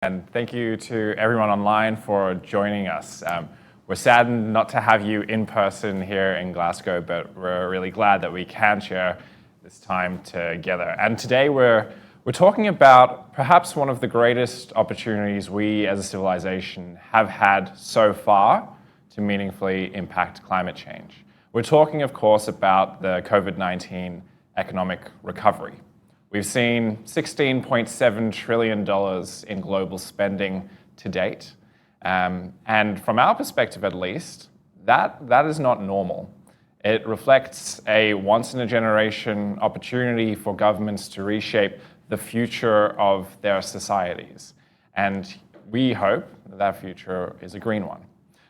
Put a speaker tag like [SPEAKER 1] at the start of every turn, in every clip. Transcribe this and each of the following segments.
[SPEAKER 1] And thank you to everyone online for joining us. We're saddened not to have you in person here in Glasgow, but we're really glad that we can share this time together. And today we're talking about perhaps one of the greatest opportunities we as a civilization have had so far to meaningfully impact climate change. We're talking, of course, about the COVID-19 economic recovery. We've seen $16.7 trillion in global spending to date. And from our perspective, at least, that is not normal. It reflects a once-in-a-generation opportunity for governments to reshape the future of their societies. And we hope that future is a green one.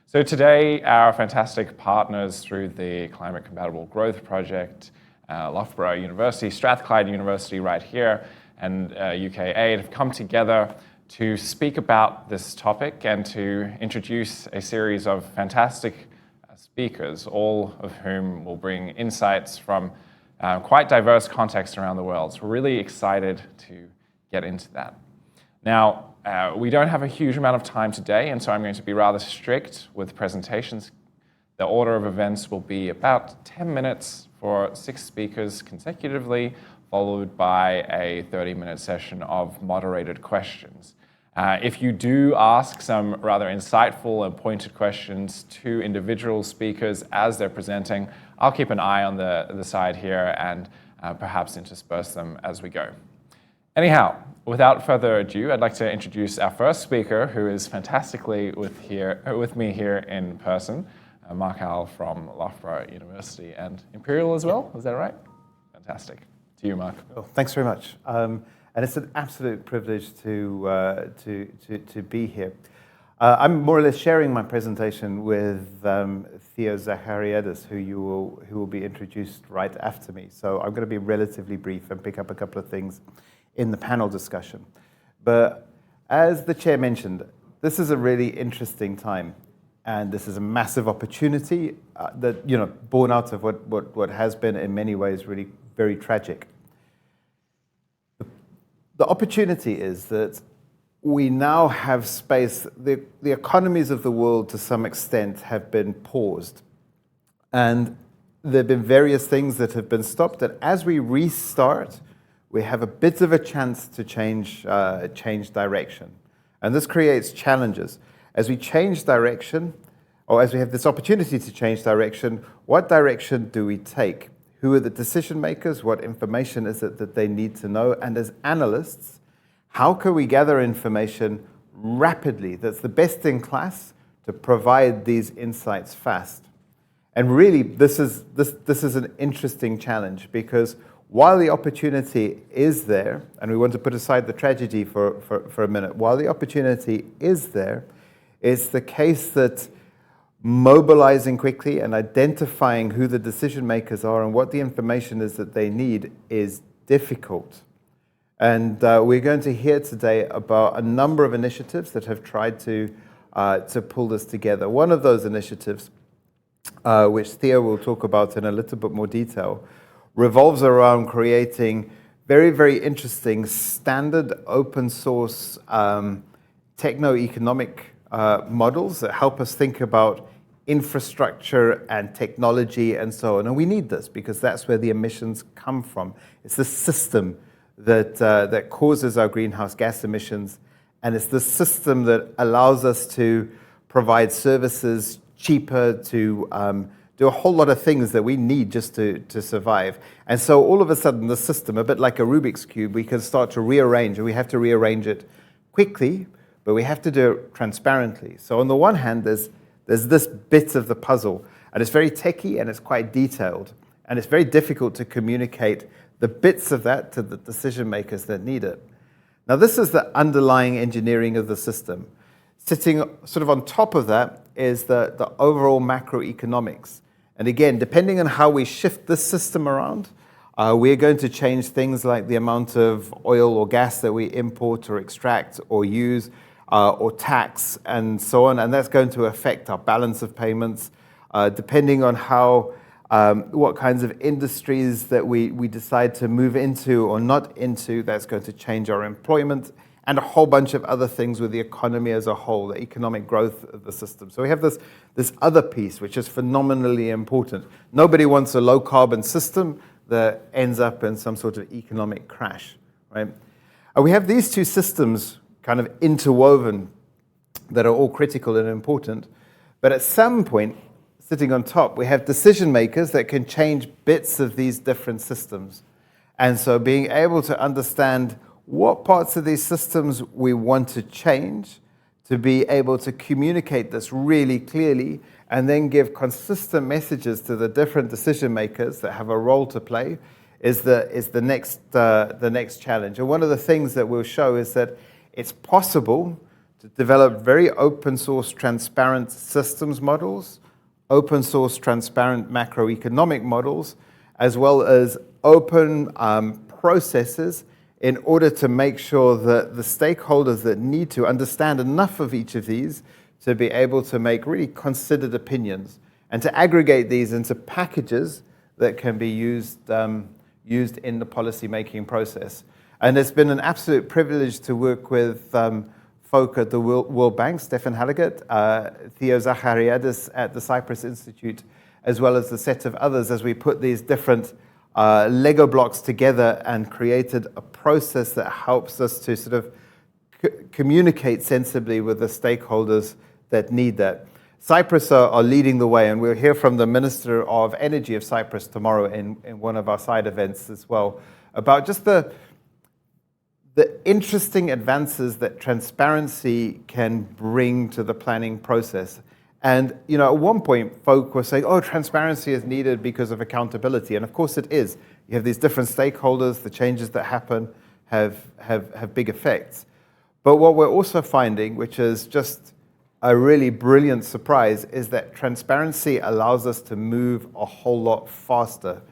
[SPEAKER 1] So today, our fantastic partners through the Climate Compatible Growth Project, Loughborough University, Strathclyde University right here, and UKAID have come together to speak about this topic and to introduce a series of fantastic speakers, all of whom will bring insights from quite diverse contexts around the world. So we're really excited to get into that. Now, we don't have a huge amount of time today, and so I'm going to be rather strict with presentations. The order of events will be about 10 minutes for 6 speakers consecutively, followed by a 30-minute session of moderated questions. If you do ask some rather insightful and pointed questions to individual speakers as they're presenting, I'll keep an eye on the side here and perhaps intersperse them as we go. Anyhow, without further ado, I'd like to introduce our first speaker, who is fantastically with me here in person, Mark Howell from Loughborough University and Imperial as well. Is that right? Fantastic. To you, Mark.
[SPEAKER 2] Well, thanks very much. And it's an absolute privilege to be here. I'm more or less sharing my presentation with Theo Zachariadis, who will be introduced right after me. So I'm going to be relatively brief and pick up a couple of things in the panel discussion. But as the chair mentioned, this is a really interesting time. And this is a massive opportunity that, born out of what has been in many ways really very tragic. The opportunity is that we now have space. The economies of the world, to some extent, have been paused. And there have been various things that have been stopped. And as we restart, we have a bit of a chance to change direction. And this creates challenges. As we change direction, or as we have this opportunity to change direction, what direction do we take? Who are the decision makers? What information is it that they need to know? And as analysts, how can we gather information rapidly that's the best in class to provide these insights fast? And really, this is an interesting challenge, because while the opportunity is there, and we want to put aside the tragedy for a minute, while the opportunity is there, it's the case that mobilizing quickly and identifying who the decision makers are and what the information is that they need is difficult. And we're going to hear today about a number of initiatives that have tried to pull this together. One of those initiatives, which Theo will talk about in a little bit more detail, revolves around creating very, very interesting standard open source techno-economic models that help us think about infrastructure and technology and so on. And we need this because that's where the emissions come from. It's the system that causes our greenhouse gas emissions, and it's the system that allows us to provide services cheaper, to do a whole lot of things that we need just to survive. And so all of a sudden the system, a bit like a Rubik's Cube, we can start to rearrange, and we have to rearrange it quickly, but we have to do it transparently. So on the one hand, there's this bit of the puzzle, and it's very techy and it's quite detailed, and it's very difficult to communicate the bits of that to the decision makers that need it. Now, this is the underlying engineering of the system. Sitting sort of on top of that is the overall macroeconomics. And again, depending on how we shift this system around, we're going to change things like the amount of oil or gas that we import or extract or use, or tax and so on, and that's going to affect our balance of payments, depending on what kinds of industries that we decide to move into or not into. That's going to change our employment and a whole bunch of other things with the economy as a whole, the economic growth of the system. So we have this other piece, which is phenomenally important. Nobody wants a low-carbon system that ends up in some sort of economic crash, right? And we have these two systems kind of interwoven that are all critical and important. But at some point, sitting on top, we have decision makers that can change bits of these different systems. And so being able to understand what parts of these systems we want to change, to be able to communicate this really clearly, and then give consistent messages to the different decision makers that have a role to play is the next challenge. And one of the things that we'll show is that it's possible to develop very open source, transparent systems models, open source, transparent macroeconomic models, as well as open processes in order to make sure that the stakeholders that need to understand enough of each of these to be able to make really considered opinions and to aggregate these into packages that can be used in the policy-making process. And it's been an absolute privilege to work with folk at the World Bank, Stefan Halligat, Theo Zachariadis at the Cyprus Institute, as well as a set of others as we put these different Lego blocks together and created a process that helps us to sort of communicate sensibly with the stakeholders that need that. Cyprus are leading the way, and we'll hear from the Minister of Energy of Cyprus tomorrow in one of our side events as well, about just the interesting advances that transparency can bring to the planning process. And at one point, folk were saying, oh, transparency is needed because of accountability. And of course it is. You have these different stakeholders, the changes that happen have big effects. But what we're also finding, which is just a really brilliant surprise, is that transparency allows us to move a whole lot faster.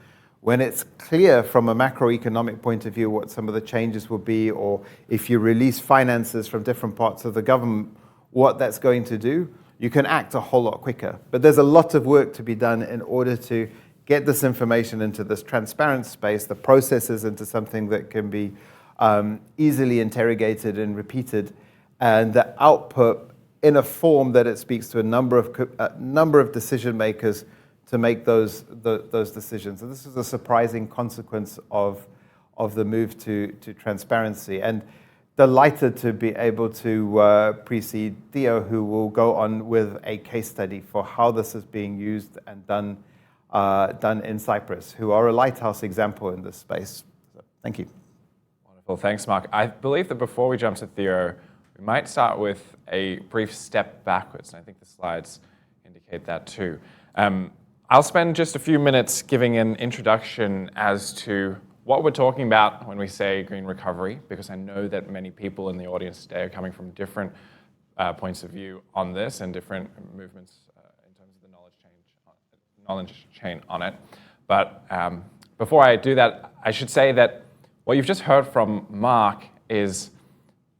[SPEAKER 2] When it's clear from a macroeconomic point of view what some of the changes will be, or if you release finances from different parts of the government, what that's going to do, you can act a whole lot quicker. But there's a lot of work to be done in order to get this information into this transparent space, the processes into something that can be easily interrogated and repeated, and the output in a form that it speaks to a number of decision makers to make those decisions. And this is a surprising consequence of the move to transparency. And delighted to be able to precede Theo, who will go on with a case study for how this is being used and done in Cyprus, who are a lighthouse example in this space. So, thank you.
[SPEAKER 1] Wonderful. Thanks, Mark. I believe that before we jump to Theo, we might start with a brief step backwards, and I think the slides indicate that too. I'll spend just a few minutes giving an introduction as to what we're talking about when we say green recovery, because I know that many people in the audience today are coming from different points of view on this and different movements in terms of the knowledge chain on it. But before I do that, I should say that what you've just heard from Mark is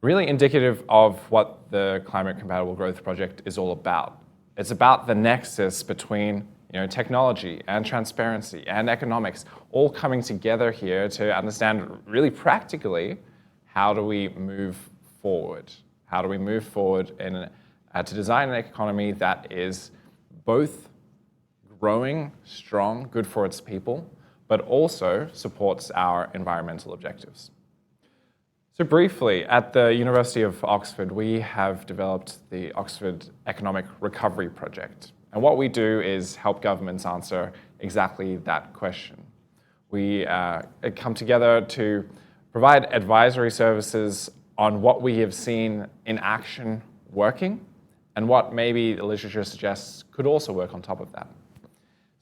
[SPEAKER 1] really indicative of what the Climate Compatible Growth Project is all about. It's about the nexus between technology and transparency and economics all coming together here to understand really practically how do we move forward? How do we move forward to design an economy that is both growing, strong, good for its people, but also supports our environmental objectives. So briefly, at the University of Oxford, we have developed the Oxford Economic Recovery Project. And what we do is help governments answer exactly that question. We come together to provide advisory services on what we have seen in action working and what maybe the literature suggests could also work on top of that.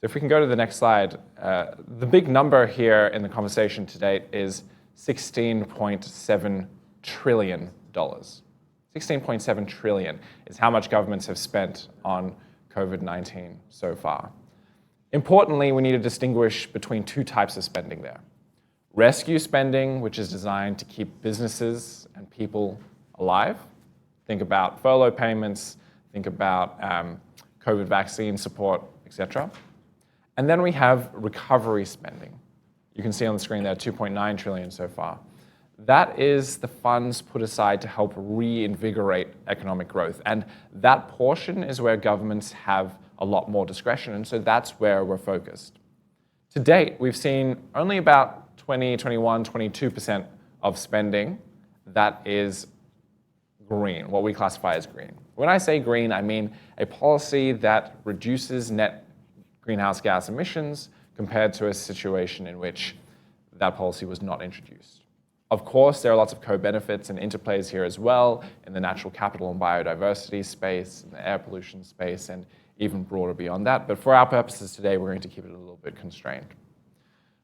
[SPEAKER 1] So if we can go to the next slide, the big number here in the conversation to date is $16.7 trillion. 16.7 trillion is how much governments have spent on COVID-19 so far. Importantly, we need to distinguish between two types of spending there. Rescue spending, which is designed to keep businesses and people alive. Think about furlough payments, think about COVID vaccine support, etc. And then we have recovery spending. You can see on the screen there, 2.9 trillion so far. that is the funds put aside to help reinvigorate economic growth. And that portion is where governments have a lot more discretion, and so that's where we're focused. To date, we've seen only about 20, 21, 22% of spending that is green, what we classify as green. When I say green, I mean a policy that reduces net greenhouse gas emissions compared to a situation in which that policy was not introduced. Of course, there are lots of co-benefits and interplays here as well in the natural capital and biodiversity space, in the air pollution space, and even broader beyond that. But for our purposes today, we're going to keep it a little bit constrained.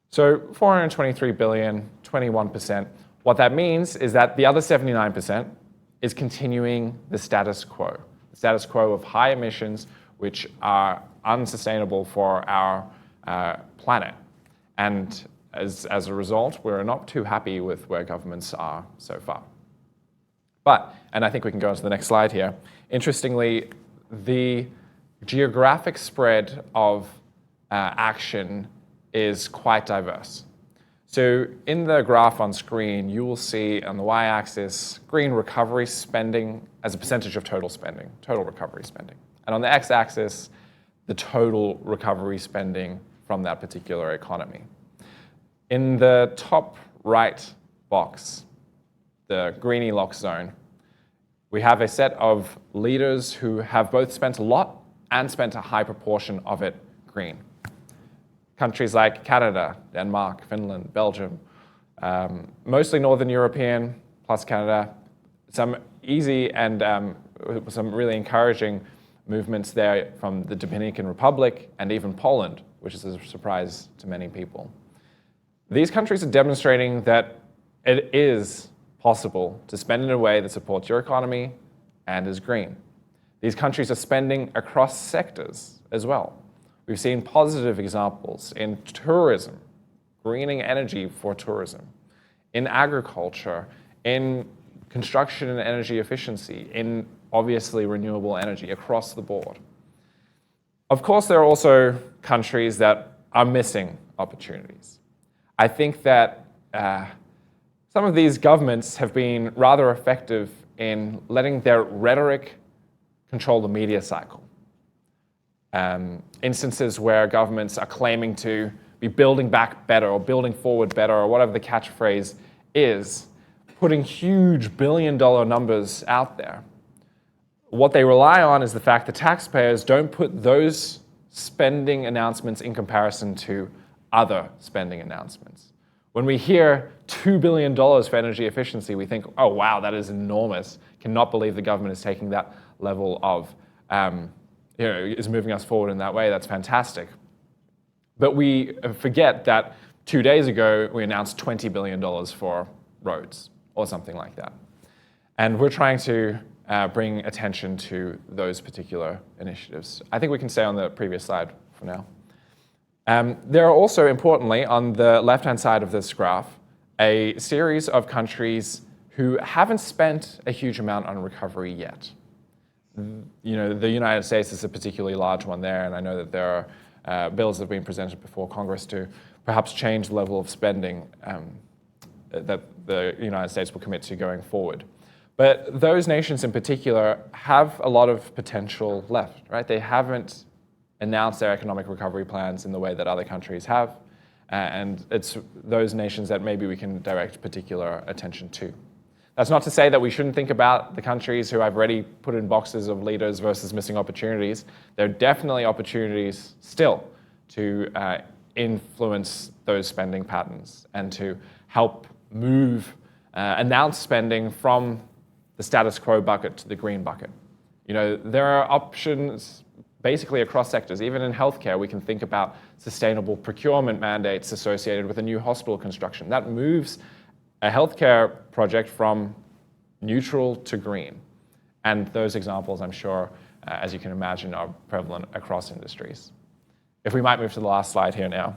[SPEAKER 1] So 423 billion, 21%. What that means is that the other 79% is continuing the status quo of high emissions, which are unsustainable for our planet. And as a result, we're not too happy with where governments are so far. But, and I think we can go on to the next slide here, interestingly, the geographic spread of action is quite diverse. So in the graph on screen, you will see on the y-axis green recovery spending as a percentage of total spending, total recovery spending. And on the x-axis, the total recovery spending from that particular economy. In the top right box, the greeny lock zone, we have a set of leaders who have both spent a lot and spent a high proportion of it green. Countries like Canada, Denmark, Finland, Belgium, mostly Northern European plus Canada, some easy and some really encouraging movements there from the Dominican Republic and even Poland, which is a surprise to many people. These countries are demonstrating that it is possible to spend in a way that supports your economy and is green. These countries are spending across sectors as well. We've seen positive examples in tourism, greening energy for tourism, in agriculture, in construction and energy efficiency, in obviously renewable energy across the board. Of course, there are also countries that are missing opportunities. I think that some of these governments have been rather effective in letting their rhetoric control the media cycle. Instances where governments are claiming to be building back better or building forward better or whatever the catchphrase is, putting huge billion-dollar numbers out there. What they rely on is the fact that taxpayers don't put those spending announcements in comparison to other spending announcements. When we hear $2 billion for energy efficiency, we think, oh wow, that is enormous. Cannot believe the government is taking that level of, is moving us forward in that way. That's fantastic. But we forget that 2 days ago, we announced $20 billion for roads or something like that. And we're trying to bring attention to those particular initiatives. I think we can stay on the previous slide for now. There are also, importantly, on the left-hand side of this graph, a series of countries who haven't spent a huge amount on recovery yet. You know, the United States is a particularly large one there, and I know that there are bills that have been presented before Congress to perhaps change the level of spending that the United States will commit to going forward. But those nations in particular have a lot of potential left, right? They haven't announced their economic recovery plans in the way that other countries have, and it's those nations that maybe we can direct particular attention to. That's not to say that we shouldn't think about the countries who I've already put in boxes of leaders versus missing opportunities. There are definitely opportunities still to influence those spending patterns and to help move, announce spending from the status quo bucket to the green bucket. You know, there are options basically across sectors. Even in healthcare, we can think about sustainable procurement mandates associated with a new hospital construction. That moves a healthcare project from neutral to green. And those examples, I'm sure, as you can imagine, are prevalent across industries. If we might move to the last slide here now.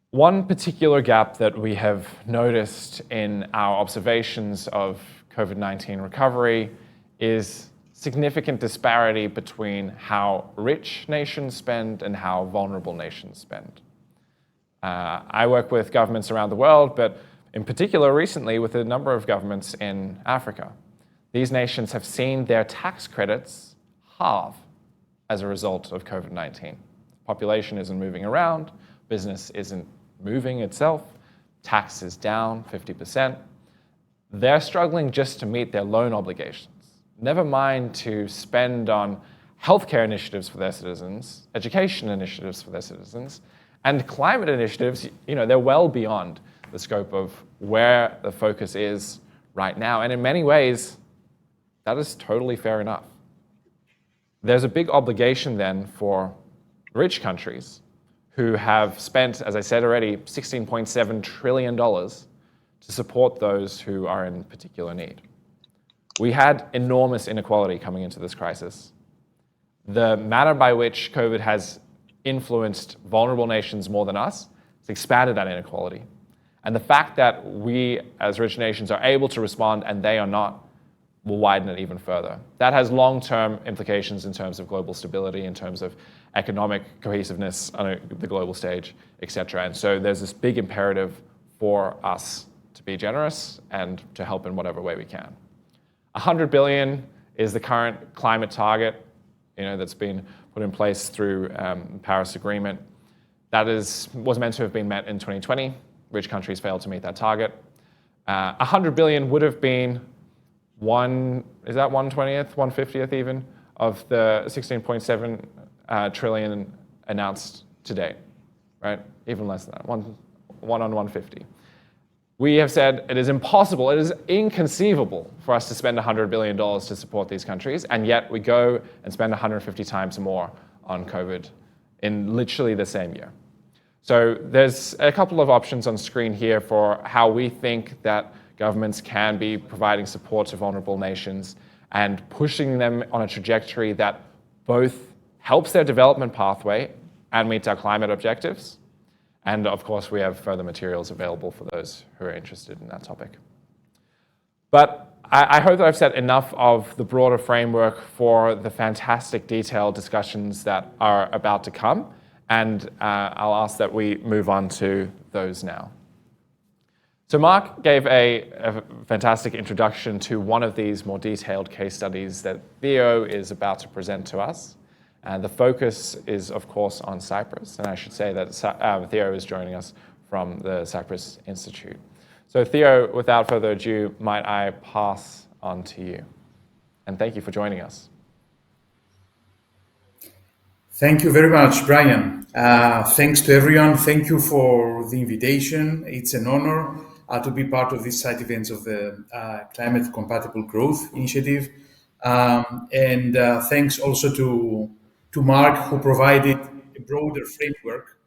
[SPEAKER 1] One particular gap that we have noticed in our observations of COVID-19 recovery is significant disparity between how rich nations spend and how vulnerable nations spend. I work with governments around the world, but in particular recently with a number of governments in Africa. These nations have seen their tax credits halve as a result of COVID-19. Population isn't moving around, business isn't moving itself, tax is down 50%. They're struggling just to meet their loan obligations. Never mind to spend on healthcare initiatives for their citizens, education initiatives for their citizens, and climate initiatives. They're well beyond the scope of where the focus is right now. And in many ways, that is totally fair enough. There's a big obligation then for rich countries who have spent, as I said already, $16.7 trillion to support those who are in particular need. We had enormous inequality coming into this crisis. The manner by which COVID has influenced vulnerable nations more than us has expanded that inequality. And the fact that we, as rich nations, are able to respond and they are not, will widen it even further. That has long-term implications in terms of global stability, in terms of economic cohesiveness on the global stage, et cetera. And so there's this big imperative for us to be generous and to help in whatever way we can. 100 billion is the current climate target, that's been put in place through the Paris Agreement. That was meant to have been met in 2020. Rich countries failed to meet that target. 100 billion would have been 1/20th, 1/50th even, of the 16.7 trillion announced to date, right? Even less than that, one on 150. We have said it is impossible, it is inconceivable for us to spend $100 billion to support these countries, and yet we go and spend 150 times more on COVID in literally the same year. So there's a couple of options on screen here for how we think that governments can be providing support to vulnerable nations and pushing them on a trajectory that both helps their development pathway and meets our climate objectives. And of course, we have further materials available for those who are interested in that topic. But I hope that I've said enough of the broader framework for the fantastic detailed discussions that are about to come. And I'll ask that we move on to those now. So Mark gave a fantastic introduction to one of these more detailed case studies that Theo is about to present to us. And the focus is, of course, on Cyprus. And I should say that Theo is joining us from the Cyprus Institute. So Theo, without further ado, might I pass on to you? And thank you for joining us.
[SPEAKER 3] Thank you very much, Brian. Thanks to everyone. Thank you for the invitation. It's an honor to be part of these side events of the Climate Compatible Growth Initiative. And thanks also to Mark, who provided a broader framework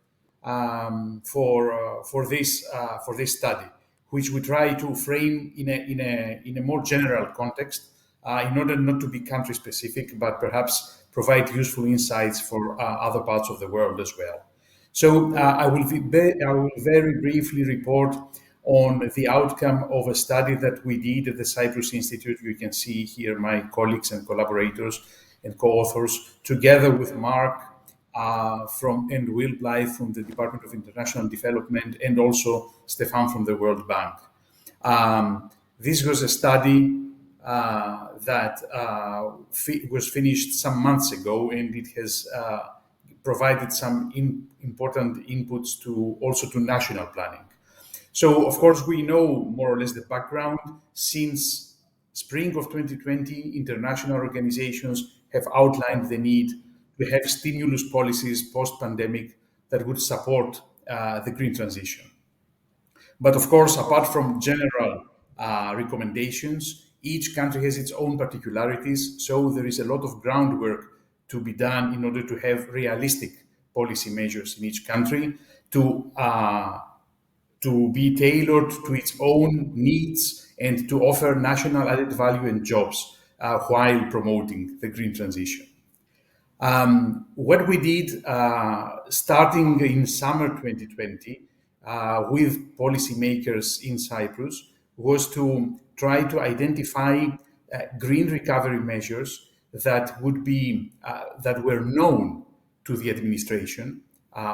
[SPEAKER 3] for this study, which we try to frame in a more general context, in order not to be country specific, but perhaps provide useful insights for other parts of the world as well. So I will very briefly report on the outcome of a study that we did at the Cyprus Institute. You can see here my colleagues and collaborators and co-authors, together with Mark and Will Blythe from the Department of International Development, and also Stefan from the World Bank. This was a study that was finished some months ago, and it has provided some important inputs to national planning. So, of course, we know more or less the background. Since spring of 2020, international organizations have outlined the need to have stimulus policies post-pandemic that would support the green transition. But of course, apart from general recommendations, each country has its own particularities, so there is a lot of groundwork to be done in order to have realistic policy measures in each country to be tailored to its own needs and to offer national added value and jobs while promoting the green transition. What we did starting in summer 2020 with policymakers in Cyprus was to try to identify green recovery measures that would be that were known to the administration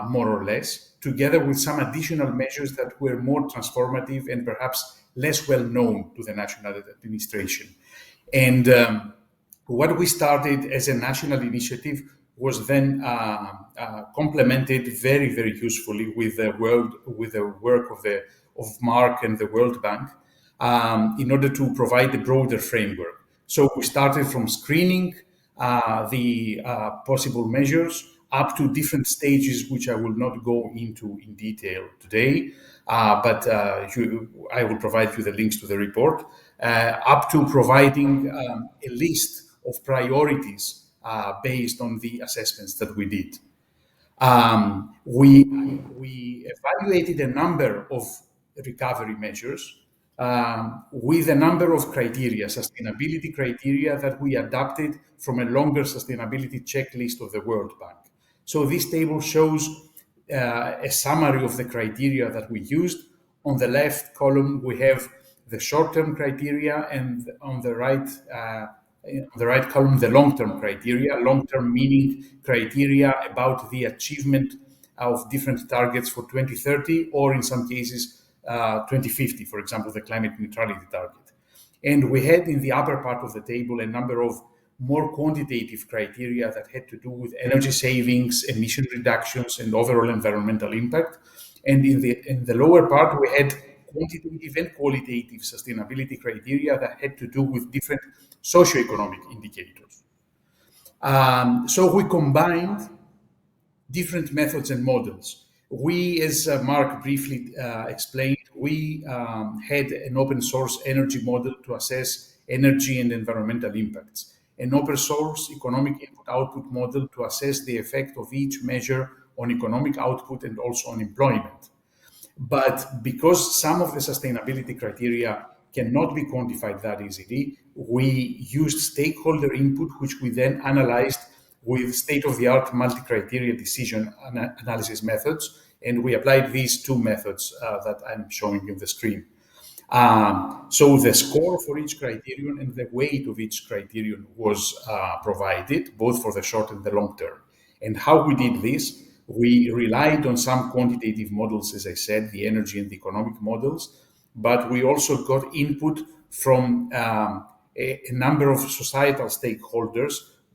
[SPEAKER 3] more or less, together with some additional measures that were more transformative and perhaps less well known to the national administration. And what we started as a national initiative was then complemented very, very usefully with the work of Mark and the World Bank in order to provide a broader framework. So we started from screening the possible measures up to different stages, which I will not go into in detail today, but I will provide you the links to the report, up to providing a list of priorities based on the assessments that we did. We evaluated a number of recovery measures with a number of criteria, sustainability criteria that we adapted from a longer sustainability checklist of the World Bank. So this table shows a summary of the criteria that we used. On the left column, we have the short-term criteria, and on the right column, the long-term criteria. Long-term meaning criteria about the achievement of different targets for 2030, or in some cases, 2050, for example, the climate neutrality target. And we had in the upper part of the table a number of more quantitative criteria that had to do with energy savings, emission reductions, and overall environmental impact. And in the lower part, we had quantitative and qualitative sustainability criteria that had to do with different socioeconomic indicators. So we combined different methods and models. We, as Mark briefly explained, we had an open source energy model to assess energy and environmental impacts, an open source economic input-output model to assess the effect of each measure on economic output and also on employment. But because some of the sustainability criteria cannot be quantified that easily, we used stakeholder input, which we then analyzed with state-of-the-art multi-criteria decision analysis methods, and we applied these two methods that I'm showing you on the screen. So the score for each criterion and the weight of each criterion was provided, both for the short and the long term. And how we did this, we relied on some quantitative models, as I said, the energy and the economic models, but we also got input from a number of societal stakeholders,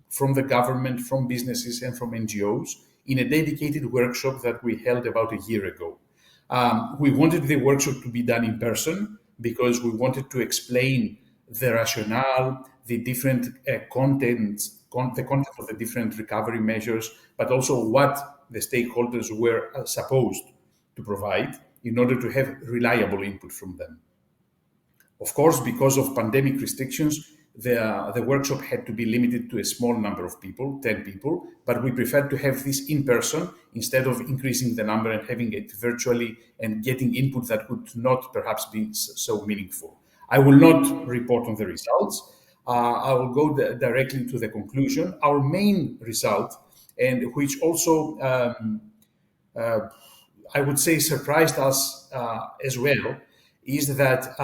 [SPEAKER 3] from the government, from businesses, and from NGOs in a dedicated workshop that we held about a year ago. We wanted the workshop to be done in person because we wanted to explain the rationale, the different the content of the different recovery measures, but also what the stakeholders were supposed to provide in order to have reliable input from them. Of course, because of pandemic restrictions, the workshop had to be limited to a small number of people, 10 people, but we preferred to have this in person instead of increasing the number and having it virtually and getting input that would not perhaps be so meaningful. I will not report on the results. I will go directly to the conclusion. Our main result, and which also, I would say, surprised us as well, is that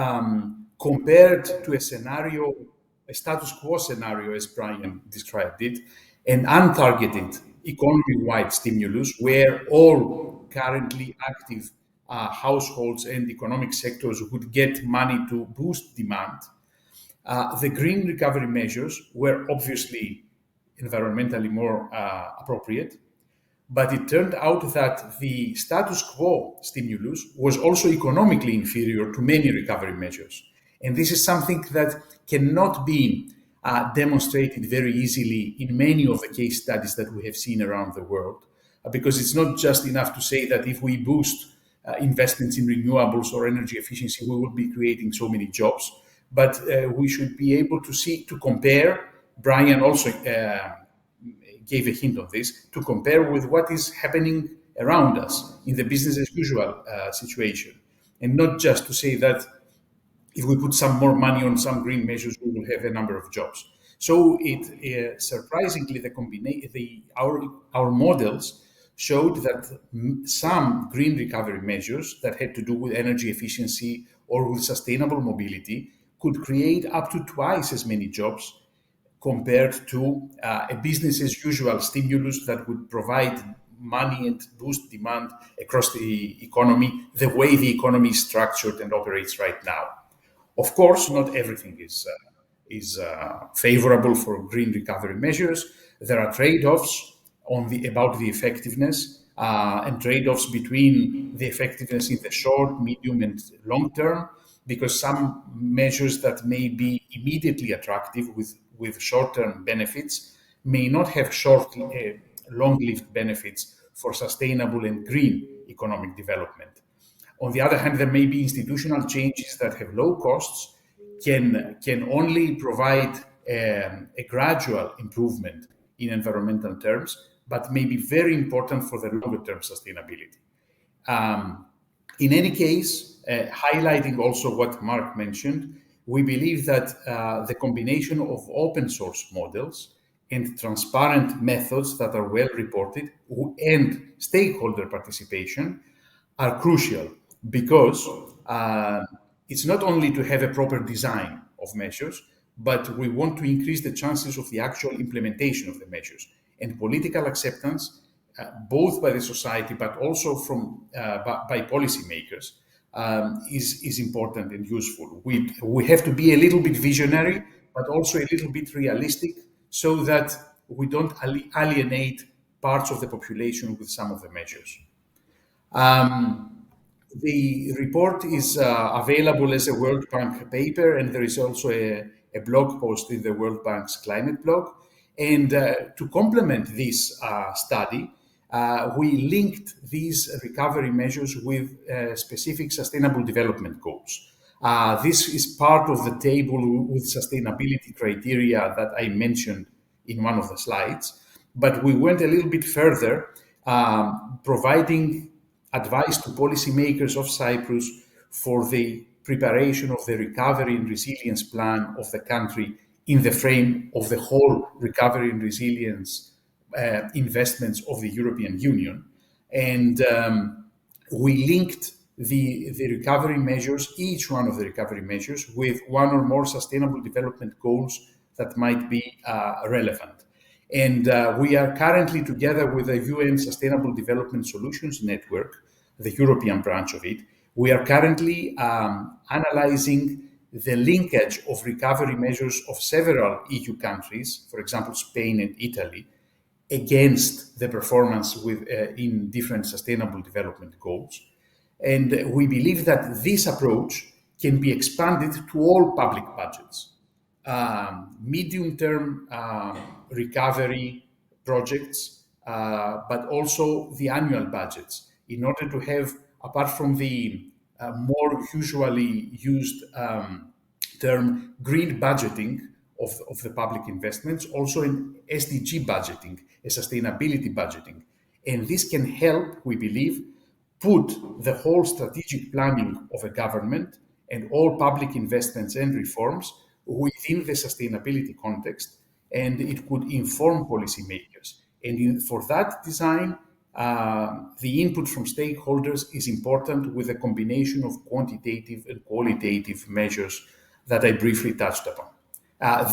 [SPEAKER 3] compared to a scenario, a status quo scenario, as Brian described it, an untargeted economy-wide stimulus where all currently active households and economic sectors would get money to boost demand, the green recovery measures were obviously environmentally more appropriate, but it turned out that the status quo stimulus was also economically inferior to many recovery measures. And this is something that cannot be demonstrated very easily in many of the case studies that we have seen around the world, because it's not just enough to say that if we boost investments in renewables or energy efficiency, we will be creating so many jobs. But we should be able to compare. Brian also gave a hint of this, to compare with what is happening around us in the business as usual situation, and not just to say that if we put some more money on some green measures, we will have a number of jobs. So surprisingly, our models showed that some green recovery measures that had to do with energy efficiency or with sustainable mobility could create up to twice as many jobs compared to a business as usual stimulus that would provide money and boost demand across the economy, the way the economy is structured and operates right now. Of course, not everything is favorable for green recovery measures. There are trade-offs about the effectiveness and trade-offs between the effectiveness in the short, medium, and long term, because some measures that may be immediately attractive with short-term benefits may not have long-lived benefits for sustainable and green economic development. On the other hand, there may be institutional changes that have low costs, can only provide a gradual improvement in environmental terms, but may be very important for the longer-term sustainability. In any case, highlighting also what Mark mentioned, we believe that the combination of open source models and transparent methods that are well reported and stakeholder participation are crucial, because it's not only to have a proper design of measures, but we want to increase the chances of the actual implementation of the measures. And political acceptance, both by the society but also by policymakers, is important and useful. We have to be a little bit visionary, but also a little bit realistic, so that we don't alienate parts of the population with some of the measures. The report is available as a World Bank paper, and there is also a blog post in the World Bank's climate blog. And to complement this study, we linked these recovery measures with specific sustainable development goals. This is part of the table with sustainability criteria that I mentioned in one of the slides, but we went a little bit further, providing advice to policymakers of Cyprus for the preparation of the recovery and resilience plan of the country in the frame of the whole recovery and resilience investments of the European Union. And we linked the recovery measures, each one of the recovery measures, with one or more sustainable development goals that might be relevant. And we are currently, together with the UN Sustainable Development Solutions Network, the European branch of it, we are currently analyzing the linkage of recovery measures of several EU countries, for example, Spain and Italy, against the performance in different sustainable development goals. And we believe that this approach can be expanded to all public budgets. Medium-term recovery projects, but also the annual budgets, in order to have, apart from the more usually used term green budgeting of the public investments, also in SDG budgeting, a sustainability budgeting. And this can help, we believe, put the whole strategic planning of a government and all public investments and reforms within the sustainability context, and it could inform policymakers. And for that design, the input from stakeholders is important, with a combination of quantitative and qualitative measures that I briefly touched upon.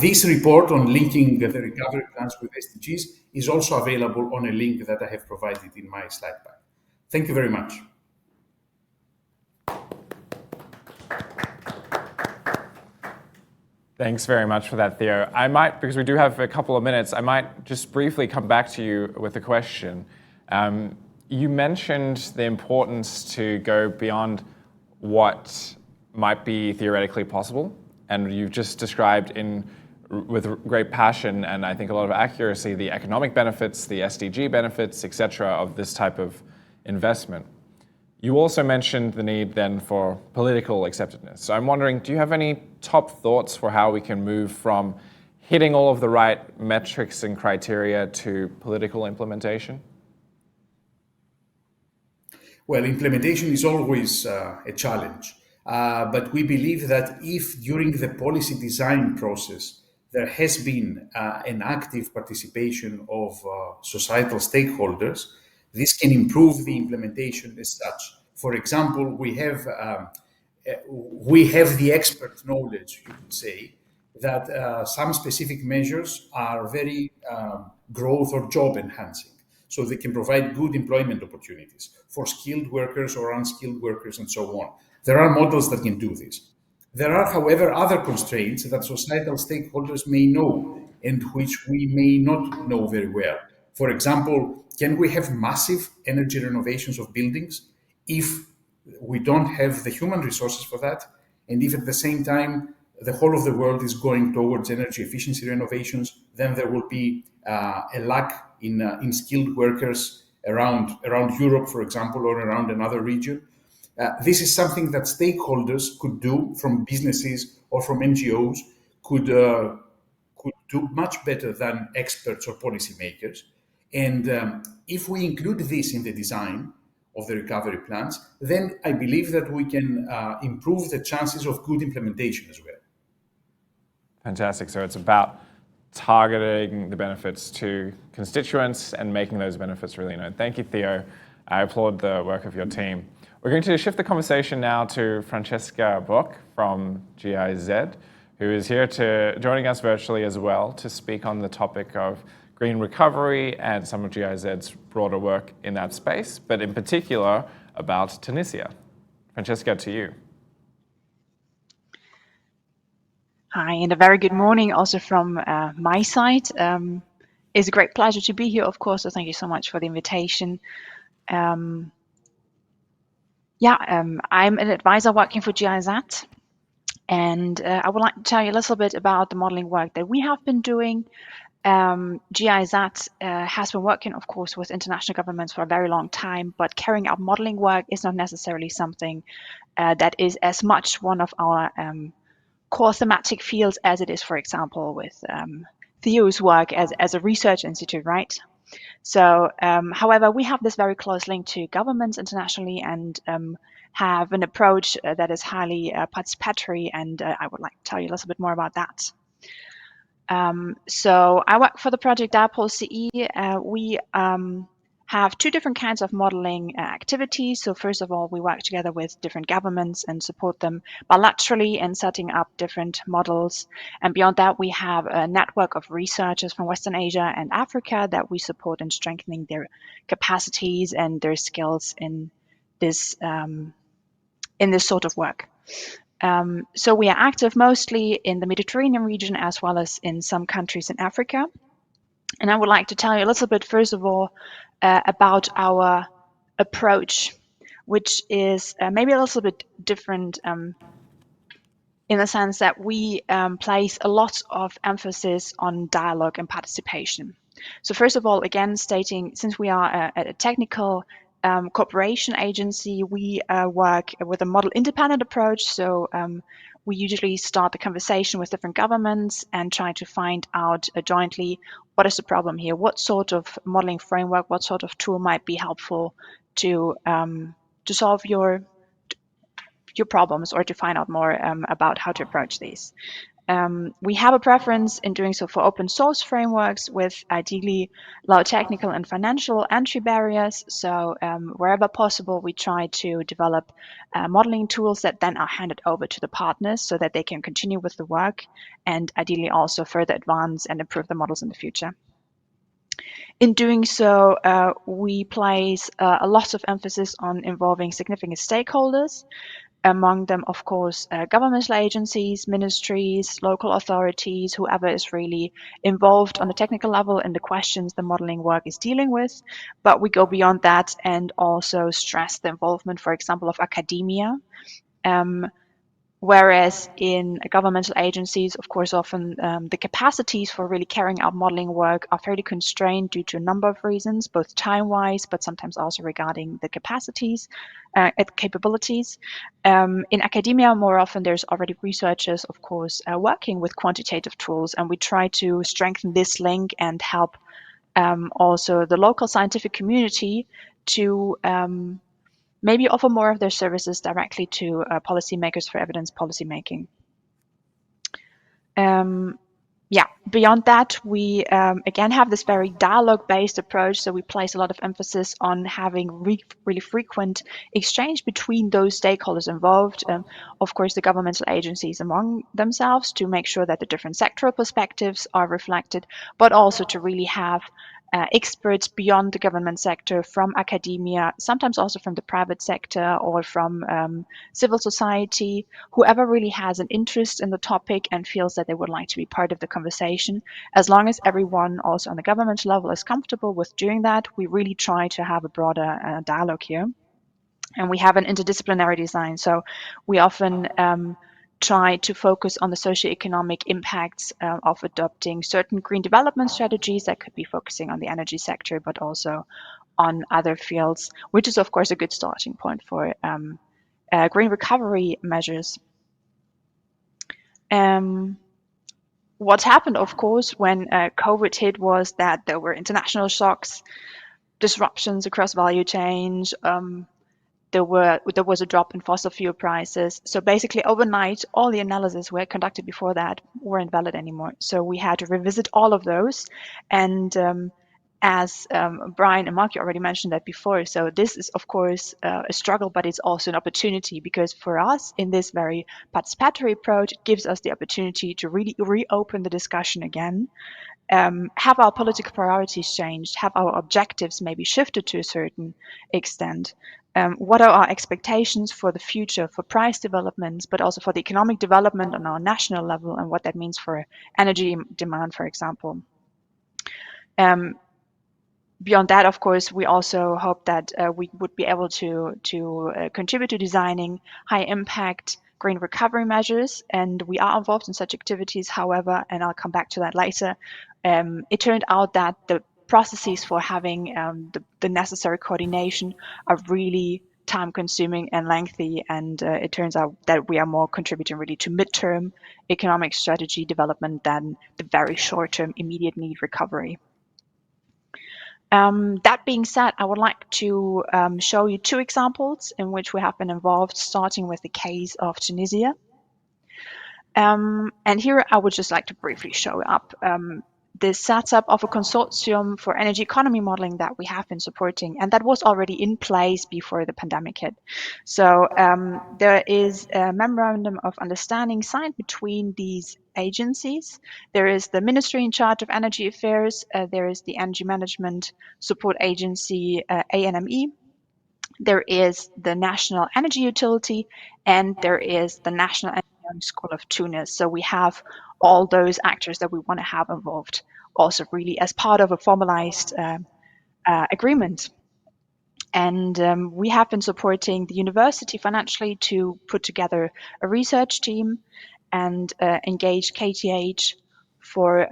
[SPEAKER 3] This report on linking the recovery plans with SDGs is also available on a link that I have provided in my slide pack. Thank you very much.
[SPEAKER 1] Thanks very much for that, Theo. I might, because we do have a couple of minutes, I might just briefly come back to you with a question. You mentioned the importance to go beyond what might be theoretically possible, and you've just described with great passion and I think a lot of accuracy the economic benefits, the SDG benefits, etc., of this type of investment. You also mentioned the need then for political acceptedness. So I'm wondering, do you have any top thoughts for how we can move from hitting all of the right metrics and criteria to political implementation?
[SPEAKER 3] Well, implementation is always a challenge, but we believe that if during the policy design process there has been an active participation of societal stakeholders, this can improve the implementation as such. For example, we have the expert knowledge, you could say, that some specific measures are very growth or job enhancing. so they can provide good employment opportunities for skilled workers or unskilled workers and so on. There are models that can do this. There are, however, other constraints that societal stakeholders may know and which we may not know very well. For example, can we have massive energy renovations of buildings if we don't have the human resources for that? And if at the same time the whole of the world is going towards energy efficiency renovations, then there will be a lack in skilled workers around Europe, for example, or around another region. This is something that stakeholders could do, from businesses or from NGOs, could do much better than experts or policymakers. And if we include this in the design of the recovery plans, then I believe that we can improve the chances of good implementation as well.
[SPEAKER 1] Fantastic. So it's about targeting the benefits to constituents and making those benefits really known. Thank you, Theo. I applaud the work of your team. We're going to shift the conversation now to Franziska Bock from GIZ, who is here joining us virtually as well to speak on the topic of green recovery and some of GIZ's broader work in that space, but in particular about Tunisia. Franziska, to you.
[SPEAKER 4] Hi, and a very good morning also from my side. It's a great pleasure to be here, of course, so thank you so much for the invitation. I'm an advisor working for GIZ, and I would like to tell you a little bit about the modeling work that we have been doing. GIZ has been working, of course, with international governments for a very long time, but carrying out modeling work is not necessarily something that is as much one of our core thematic fields as it is, for example, with Theo's work as a research institute, right? So, however, we have this very close link to governments internationally and have an approach that is highly participatory, and I would like to tell you a little bit more about that. So I work for the project Dipole CE. We have two different kinds of modeling activities. So first of all, we work together with different governments and support them bilaterally in setting up different models. And beyond that, we have a network of researchers from Western Asia and Africa that we support in strengthening their capacities and their skills in this sort of work. So we are active mostly in the Mediterranean region as well as in some countries in Africa. And I would like to tell you a little bit, first of all, about our approach, which is maybe a little bit different in the sense that we place a lot of emphasis on dialogue and participation. So first of all, again, stating, since we are a technical cooperation agency, we work with a model independent approach. So we usually start the conversation with different governments and try to find out jointly what is the problem here, what sort of modeling framework, what sort of tool might be helpful to solve your problems or to find out more about how to approach these. We have a preference in doing so for open source frameworks with ideally low technical and financial entry barriers. So wherever possible, we try to develop modeling tools that then are handed over to the partners so that they can continue with the work and ideally also further advance and improve the models in the future. In doing so, we place a lot of emphasis on involving significant stakeholders. Among them, of course, governmental agencies, ministries, local authorities, whoever is really involved on the technical level in the questions the modeling work is dealing with. But we go beyond that and also stress the involvement, for example, of academia. Whereas in governmental agencies, of course, often the capacities for really carrying out modeling work are fairly constrained due to a number of reasons, both time-wise, but sometimes also regarding the capacities, capabilities. In academia, more often there's already researchers, of course, working with quantitative tools, and we try to strengthen this link and help also the local scientific community to maybe offer more of their services directly to policymakers for evidence policymaking. Beyond that, we again have this very dialogue-based approach. So we place a lot of emphasis on having really frequent exchange between those stakeholders involved. Of course, the governmental agencies among themselves to make sure that the different sectoral perspectives are reflected, but also to really have experts beyond the government sector, from academia, sometimes also from the private sector or from civil society, whoever really has an interest in the topic and feels that they would like to be part of the conversation. As long as everyone also on the government level is comfortable with doing that, we really try to have a broader dialogue here. And we have an interdisciplinary design, so we often try to focus on the socioeconomic impacts of adopting certain green development strategies that could be focusing on the energy sector, but also on other fields, which is of course a good starting point for green recovery measures. What happened, of course, when COVID hit was that there were international shocks, disruptions across value chains, there was a drop in fossil fuel prices. So basically overnight, all the analyses were conducted before that weren't valid anymore. So we had to revisit all of those. And as Brian and Mark, you already mentioned that before. So this is, of course, a struggle, but it's also an opportunity, because for us in this very participatory approach, it gives us the opportunity to really reopen the discussion again. Have our political priorities changed? Have our objectives maybe shifted to a certain extent? What are our expectations for the future, for price developments, but also for the economic development on our national level, and what that means for energy demand, for example? Beyond that, of course, we also hope that we would be able to contribute to designing high impact green recovery measures, and we are involved in such activities. However, and I'll come back to that later, it turned out that the processes for having the necessary coordination are really time consuming and lengthy, and it turns out that we are more contributing really to midterm economic strategy development than the very short term immediate need recovery. That being said, I would like to show you two examples in which we have been involved, starting with the case of Tunisia. And here I would just like to briefly show up the setup of a consortium for energy economy modeling that we have been supporting, and that was already in place before the pandemic hit. So there is a memorandum of understanding signed between these agencies. There is the Ministry in charge of Energy Affairs, there is the Energy Management Support Agency, ANME, there is the National Energy Utility, and there is the National Engineering School of Tunis. So we have all those actors that we want to have involved, also really as part of a formalized agreement. And we have been supporting the university financially to put together a research team and engage KTH for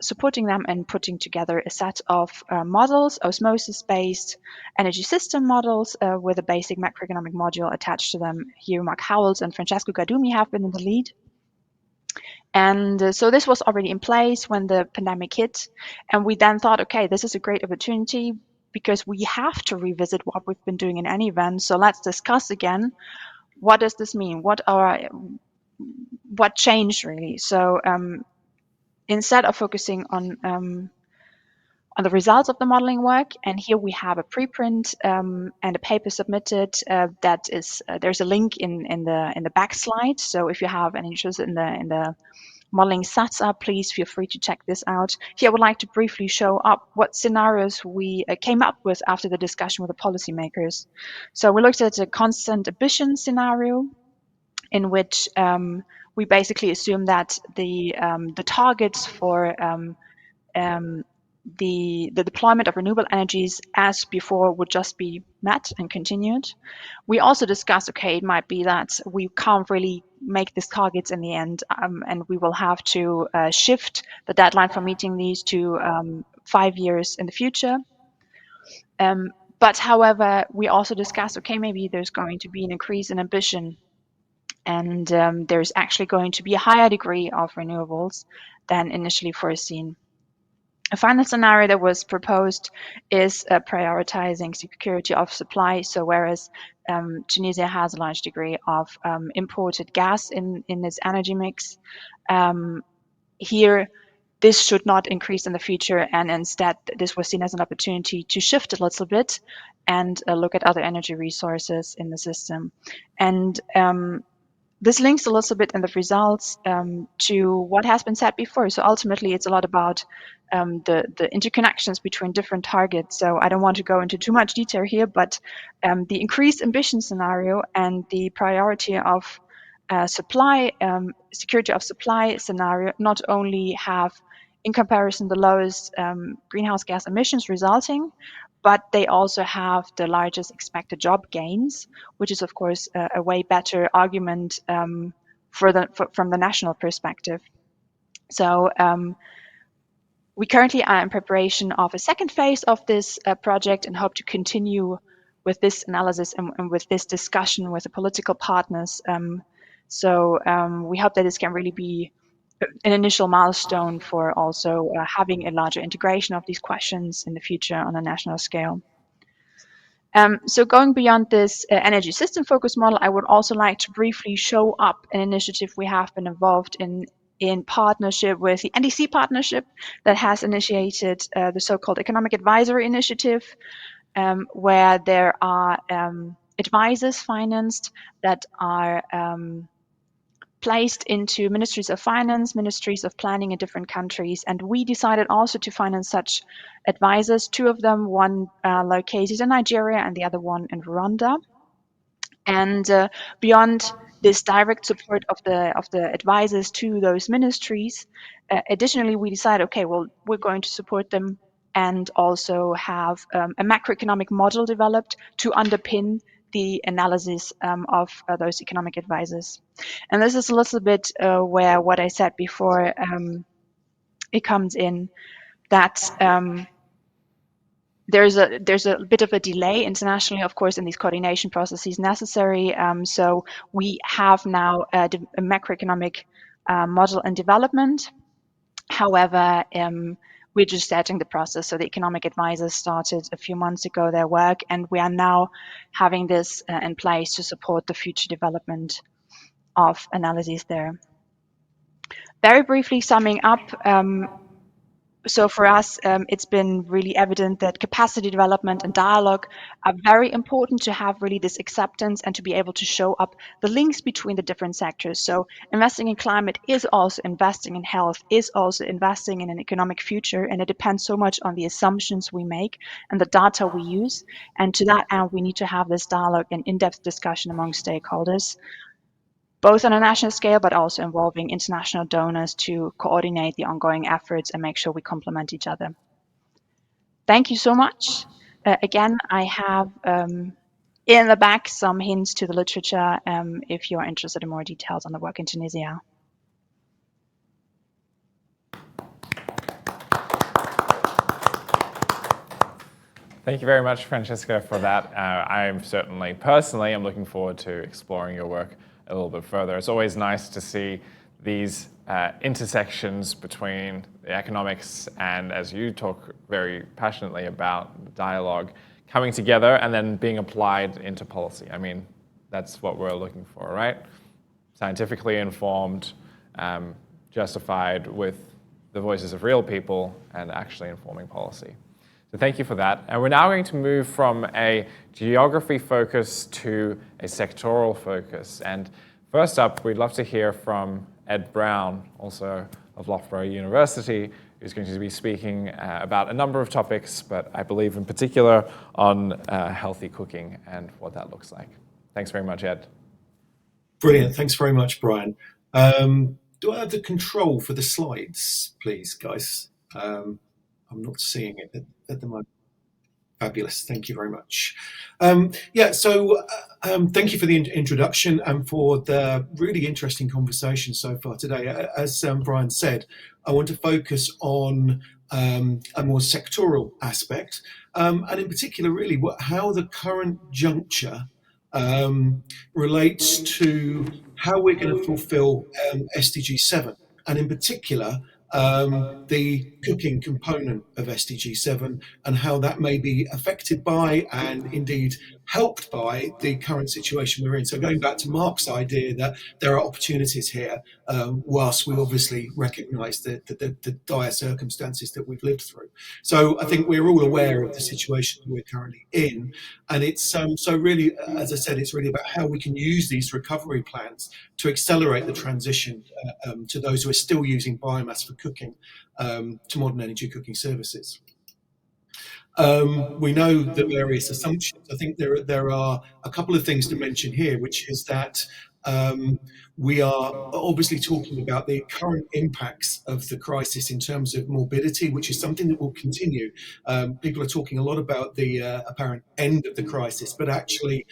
[SPEAKER 4] supporting them and putting together a set of models, osmosis-based energy system models with a basic macroeconomic module attached to them. Here, Mark Howells and Francesco Gadumi have been in the lead. And so this was already in place when the pandemic hit. And we then thought, okay, this is a great opportunity because we have to revisit what we've been doing in any event. So let's discuss again, what does this mean? What changed really? So instead of focusing on the results of the modeling work, and here we have a preprint and a paper submitted. That is, there's a link in the back slide. So if you have any interest in the modeling setup, please feel free to check this out. Here I would like to briefly show up what scenarios we came up with after the discussion with the policymakers. So we looked at a constant ambition scenario, in which we basically assume that the targets for the deployment of renewable energies as before would just be met and continued. We also discussed, okay, it might be that we can't really make these targets in the end, and we will have to shift the deadline for meeting these to 5 years in the future. But however, we also discussed, okay, maybe there's going to be an increase in ambition, and there's actually going to be a higher degree of renewables than initially foreseen. A final scenario that was proposed is prioritizing security of supply. So whereas Tunisia has a large degree of imported gas in its energy mix, here this should not increase in the future, and instead this was seen as an opportunity to shift a little bit and look at other energy resources in the system. And this links a little bit in the results to what has been said before. So ultimately, it's a lot about the interconnections between different targets. So I don't want to go into too much detail here, but the increased ambition scenario and the priority of supply, security of supply scenario not only have, in comparison, the lowest greenhouse gas emissions resulting, but they also have the largest expected job gains, which is, of course, a way better argument from the national perspective. So we currently are in preparation of a second phase of this project and hope to continue with this analysis and with this discussion with the political partners. So we hope that this can really be an initial milestone for also having a larger integration of these questions in the future on a national scale. So going beyond this energy system focus model, I would also like to briefly show up an initiative we have been involved in partnership with the NDC partnership that has initiated the so-called Economic Advisory Initiative, where there are advisors financed that are placed into ministries of finance, ministries of planning in different countries. And we decided also to finance such advisors, two of them, one located in Nigeria and the other one in Rwanda. And beyond this direct support of the advisors to those ministries, additionally, we decided, okay, well, we're going to support them and also have a macroeconomic model developed to underpin the analysis of those economic advisors. And this is a little bit where what I said before, it comes in, that there's a bit of a delay internationally, of course, in these coordination processes necessary. So we have now a macroeconomic model in development. However, we're just starting the process. So the economic advisors started a few months ago their work, and we are now having this in place to support the future development of analyses there. Very briefly summing up, so for us, it's been really evident that capacity development and dialogue are very important to have really this acceptance and to be able to show up the links between the different sectors. So investing in climate is also investing in health, is also investing in an economic future, and it depends so much on the assumptions we make and the data we use. And to that end, we need to have this dialogue and in-depth discussion among stakeholders, both on a national scale, but also involving international donors to coordinate the ongoing efforts and make sure we complement each other. Thank you so much. Again, I have in the back some hints to the literature if you're interested in more details on the work in Tunisia.
[SPEAKER 1] Thank you very much, Franziska, for that. I'm certainly, personally, I'm looking forward to exploring your work a little bit further. It's always nice to see these intersections between the economics and, as you talk very passionately about, the dialogue coming together and then being applied into policy. I mean, that's what we're looking for, right? Scientifically informed, justified with the voices of real people and actually informing policy. So thank you for that. And we're now going to move from a geography focus to a sectoral focus. And first up, we'd love to hear from Ed Brown, also of Loughborough University, who's going to be speaking about a number of topics, but I believe in particular on healthy cooking and what that looks like. Thanks very much, Ed.
[SPEAKER 5] Brilliant. Thanks very much, Brian. Do I have the control for the slides, please, guys? I'm not seeing it at the moment. Fabulous. Thank you very much. Thank you for the introduction and for the really interesting conversation so far today. As Brian said, I want to focus on a more sectoral aspect, and in particular, really, how the current juncture relates to how we're going to fulfill SDG 7, and in particular, the cooking component of SDG 7 and how that may be affected by and indeed helped by the current situation we're in. So going back to Mark's idea that there are opportunities here, whilst we obviously recognise the dire circumstances that we've lived through. So I think we're all aware of the situation that we're currently in, and it's so really, as I said, it's really about how we can use these recovery plans to accelerate the transition to those who are still using biomass for cooking, to modern energy cooking services. We know the various assumptions. I think there are a couple of things to mention here, which is that we are obviously talking about the current impacts of the crisis in terms of morbidity, which is something that will continue. People are talking a lot about the apparent end of the crisis, but actually,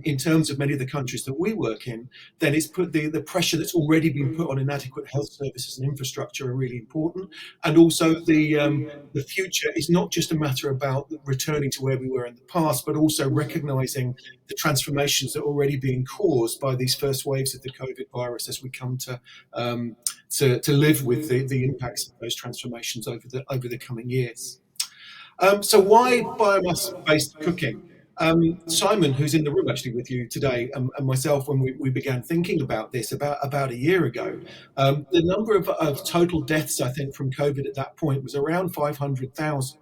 [SPEAKER 5] in terms of many of the countries that we work in, then it's put the pressure that's already been put on inadequate health services and infrastructure are really important. And also the future is not just a matter about returning to where we were in the past, but also recognizing the transformations that are already being caused by these first waves of the COVID virus as we come to live with the impacts of those transformations over the coming years. So why biomass-based cooking? Simon, who's in the room actually with you today, and myself, when we began thinking about this about a year ago, the number of total deaths, I think, from COVID at that point was around 500,000.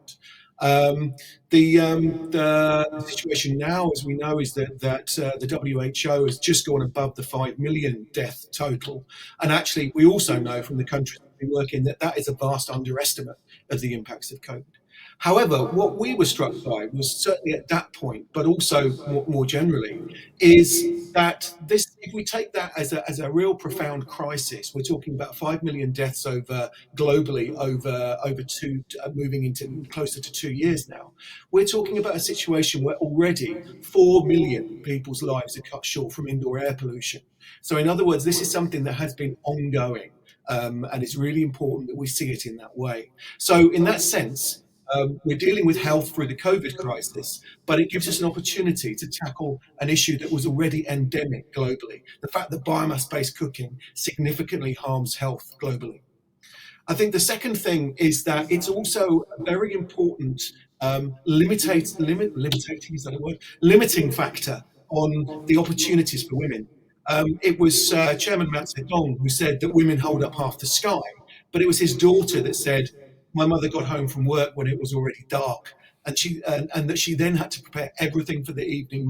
[SPEAKER 5] The situation now, as we know, is that the WHO has just gone above the 5 million death total. And actually, we also know from the countries that we work in that is a vast underestimate of the impacts of COVID. However, what we were struck by was certainly at that point, but also more generally, is that if we take that as a real profound crisis, we're talking about 5 million deaths globally over moving into closer to 2 years now. We're talking about a situation where already 4 million people's lives are cut short from indoor air pollution. So in other words, this is something that has been ongoing, and it's really important that we see it in that way. So in that sense, we're dealing with health through the COVID crisis, but it gives us an opportunity to tackle an issue that was already endemic globally, the fact that biomass-based cooking significantly harms health globally. I think the second thing is that it's also a very important limiting factor on the opportunities for women. It was Chairman Mao Zedong who said that women hold up half the sky, but it was his daughter that said, my mother got home from work when it was already dark, and that she then had to prepare everything for the evening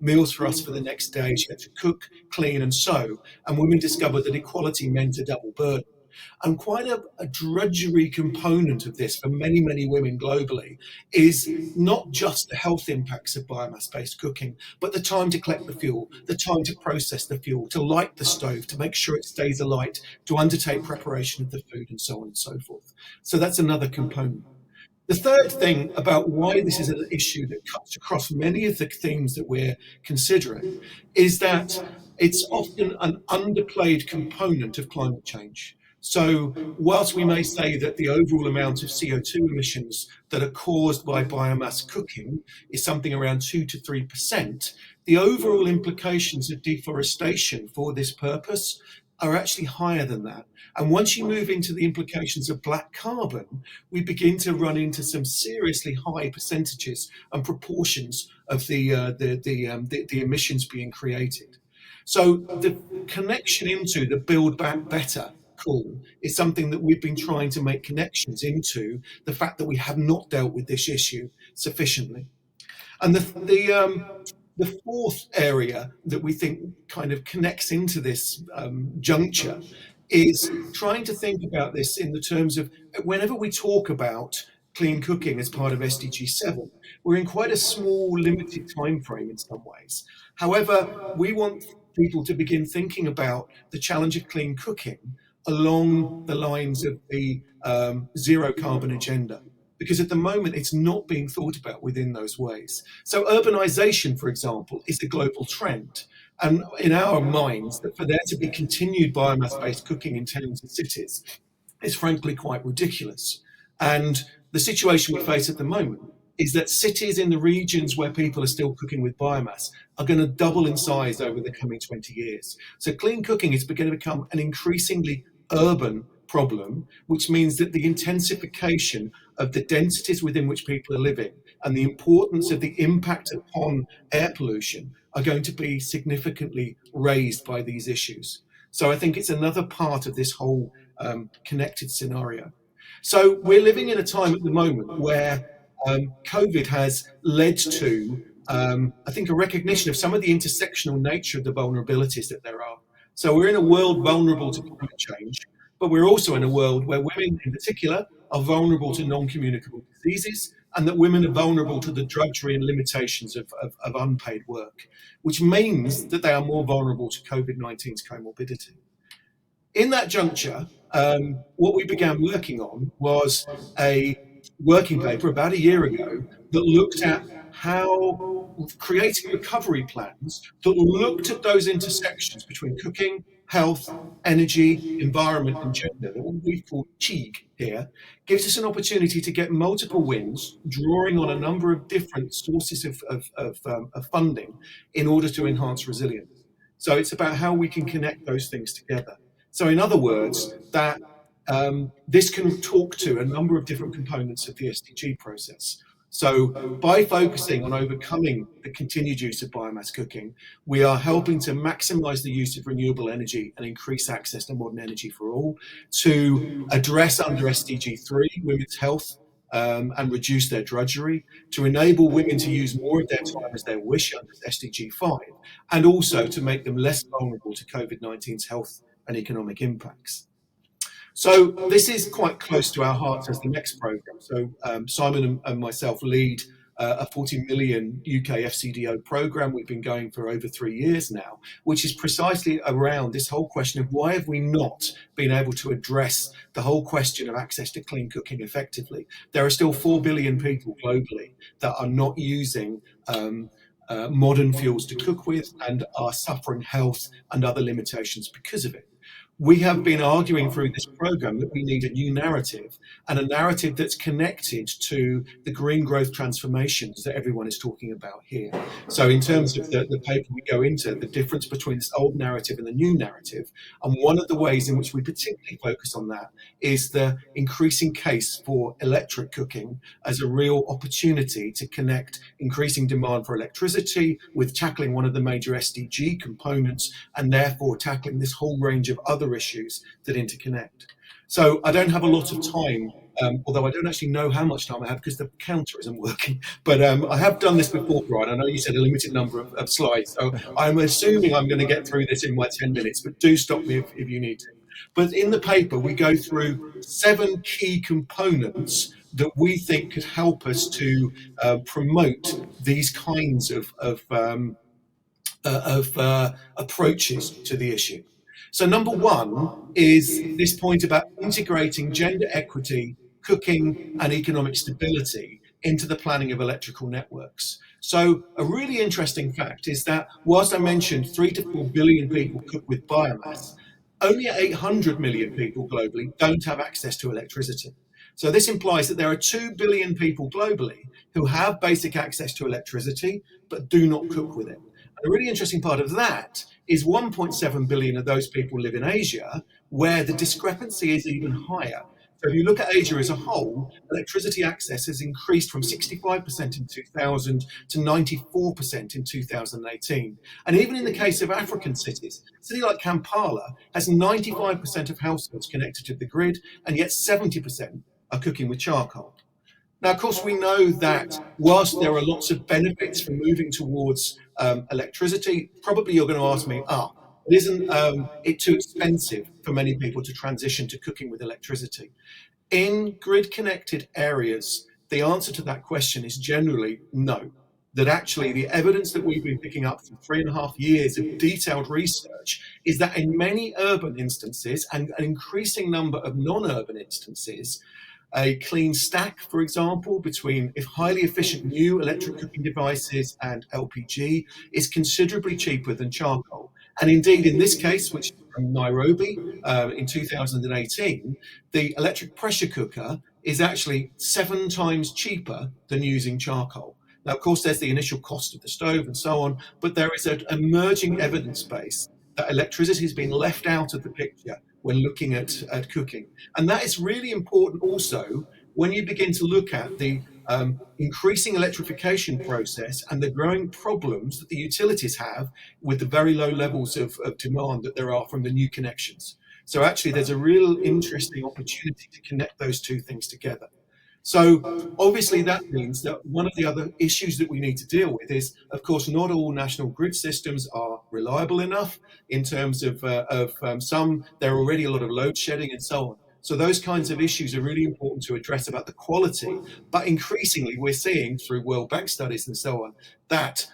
[SPEAKER 5] meals for us for the next day. She had to cook, clean, and sew. And women discovered that equality meant a double burden. And quite a drudgery component of this for many, many women globally is not just the health impacts of biomass-based cooking, but the time to collect the fuel, the time to process the fuel, to light the stove, to make sure it stays alight, to undertake preparation of the food, and so on and so forth. So that's another component. The third thing about why this is an issue that cuts across many of the themes that we're considering is that it's often an underplayed component of climate change. So whilst we may say that the overall amount of CO2 emissions that are caused by biomass cooking is something around 2 to 3%, the overall implications of deforestation for this purpose are actually higher than that. And once you move into the implications of black carbon, we begin to run into some seriously high percentages and proportions of the emissions being created. So the connection into the Build Back Better call is something that we've been trying to make connections into the fact that we have not dealt with this issue sufficiently. And the fourth area that we think kind of connects into this juncture is trying to think about this in the terms of whenever we talk about clean cooking as part of SDG 7, we're in quite a small, limited time frame in some ways. However, we want people to begin thinking about the challenge of clean cooking along the lines of the zero carbon agenda, because at the moment it's not being thought about within those ways. So urbanization, for example, is the global trend. And in our minds, that for there to be continued biomass-based cooking in towns and cities is frankly quite ridiculous. And the situation we face at the moment is that cities in the regions where people are still cooking with biomass are going to double in size over the coming 20 years. So clean cooking is going to become an increasingly urban problem, which means that the intensification of the densities within which people are living and the importance of the impact upon air pollution are going to be significantly raised by these issues. So I think it's another part of this whole connected scenario. So we're living in a time at the moment where COVID has led to, I think, a recognition of some of the intersectional nature of the vulnerabilities that there are. So we're in a world vulnerable to climate change, but we're also in a world where women in particular are vulnerable to non-communicable diseases, and that women are vulnerable to the drudgery and limitations of unpaid work, which means that they are more vulnerable to COVID-19's comorbidity. In that juncture, what we began working on was a working paper about a year ago that looked at how creating recovery plans that looked at those intersections between cooking, health, energy, environment, and gender, that what we call CHIG here, gives us an opportunity to get multiple wins, drawing on a number of different sources of funding in order to enhance resilience. So it's about how we can connect those things together. So in other words, that this can talk to a number of different components of the SDG process. So by focusing on overcoming the continued use of biomass cooking, we are helping to maximize the use of renewable energy and increase access to modern energy for all, to address under SDG 3 women's health and reduce their drudgery, to enable women to use more of their time as they wish under SDG 5, and also to make them less vulnerable to COVID-19's health and economic impacts. So this is quite close to our hearts as the MECS programme. So Simon and myself lead a 40 million UK FCDO programme. We've been going for over 3 years now, which is precisely around this whole question of why have we not been able to address the whole question of access to clean cooking effectively. There are still 4 billion people globally that are not using modern fuels to cook with and are suffering health and other limitations because of it. We have been arguing through this programme that we need a new narrative, and a narrative that's connected to the green growth transformations that everyone is talking about here. So in terms of the paper, we go into the difference between this old narrative and the new narrative. And one of the ways in which we particularly focus on that is the increasing case for electric cooking as a real opportunity to connect increasing demand for electricity with tackling one of the major SDG components, and therefore tackling this whole range of other issues that interconnect. So I don't have a lot of time, although I don't actually know how much time I have because the counter isn't working. But I have done this before, Brian. I know you said a limited number of slides, so I'm assuming I'm going to get through this in my 10 minutes, but do stop me if you need to. But in the paper, we go through 7 key components that we think could help us to promote these kinds of approaches to the issue. So number 1 is this point about integrating gender equity, cooking, and economic stability into the planning of electrical networks. So a really interesting fact is that whilst I mentioned 3 to 4 billion people cook with biomass, only 800 million people globally don't have access to electricity. So this implies that there are 2 billion people globally who have basic access to electricity, but do not cook with it. A really interesting part of that is 1.7 billion of those people live in Asia, where the discrepancy is even higher. So if you look at Asia as a whole, electricity access has increased from 65% in 2000 to 94% in 2018. And even in the case of African cities, a city like Kampala has 95% of households connected to the grid, and yet 70% are cooking with charcoal. Now, of course, we know that whilst there are lots of benefits from moving towards electricity, probably you're going to ask me, isn't it too expensive for many people to transition to cooking with electricity? In grid-connected areas, the answer to that question is generally no. That actually the evidence that we've been picking up from 3.5 years of detailed research is that in many urban instances and an increasing number of non-urban instances, a clean stack, for example, between highly efficient new electric cooking devices and LPG is considerably cheaper than charcoal. And indeed, in this case, which is from Nairobi in 2018, the electric pressure cooker is actually 7 times cheaper than using charcoal. Now, of course, there's the initial cost of the stove and so on, but there is an emerging evidence base that electricity has been left out of the picture when looking at cooking. And that is really important also when you begin to look at the increasing electrification process and the growing problems that the utilities have with the very low levels of demand that there are from the new connections. So actually there's a real interesting opportunity to connect those two things together. So obviously that means that one of the other issues that we need to deal with is, of course, not all national grid systems are reliable enough in terms of some, there are already a lot of load shedding and so on. So those kinds of issues are really important to address about the quality, but increasingly we're seeing through World Bank studies and so on, that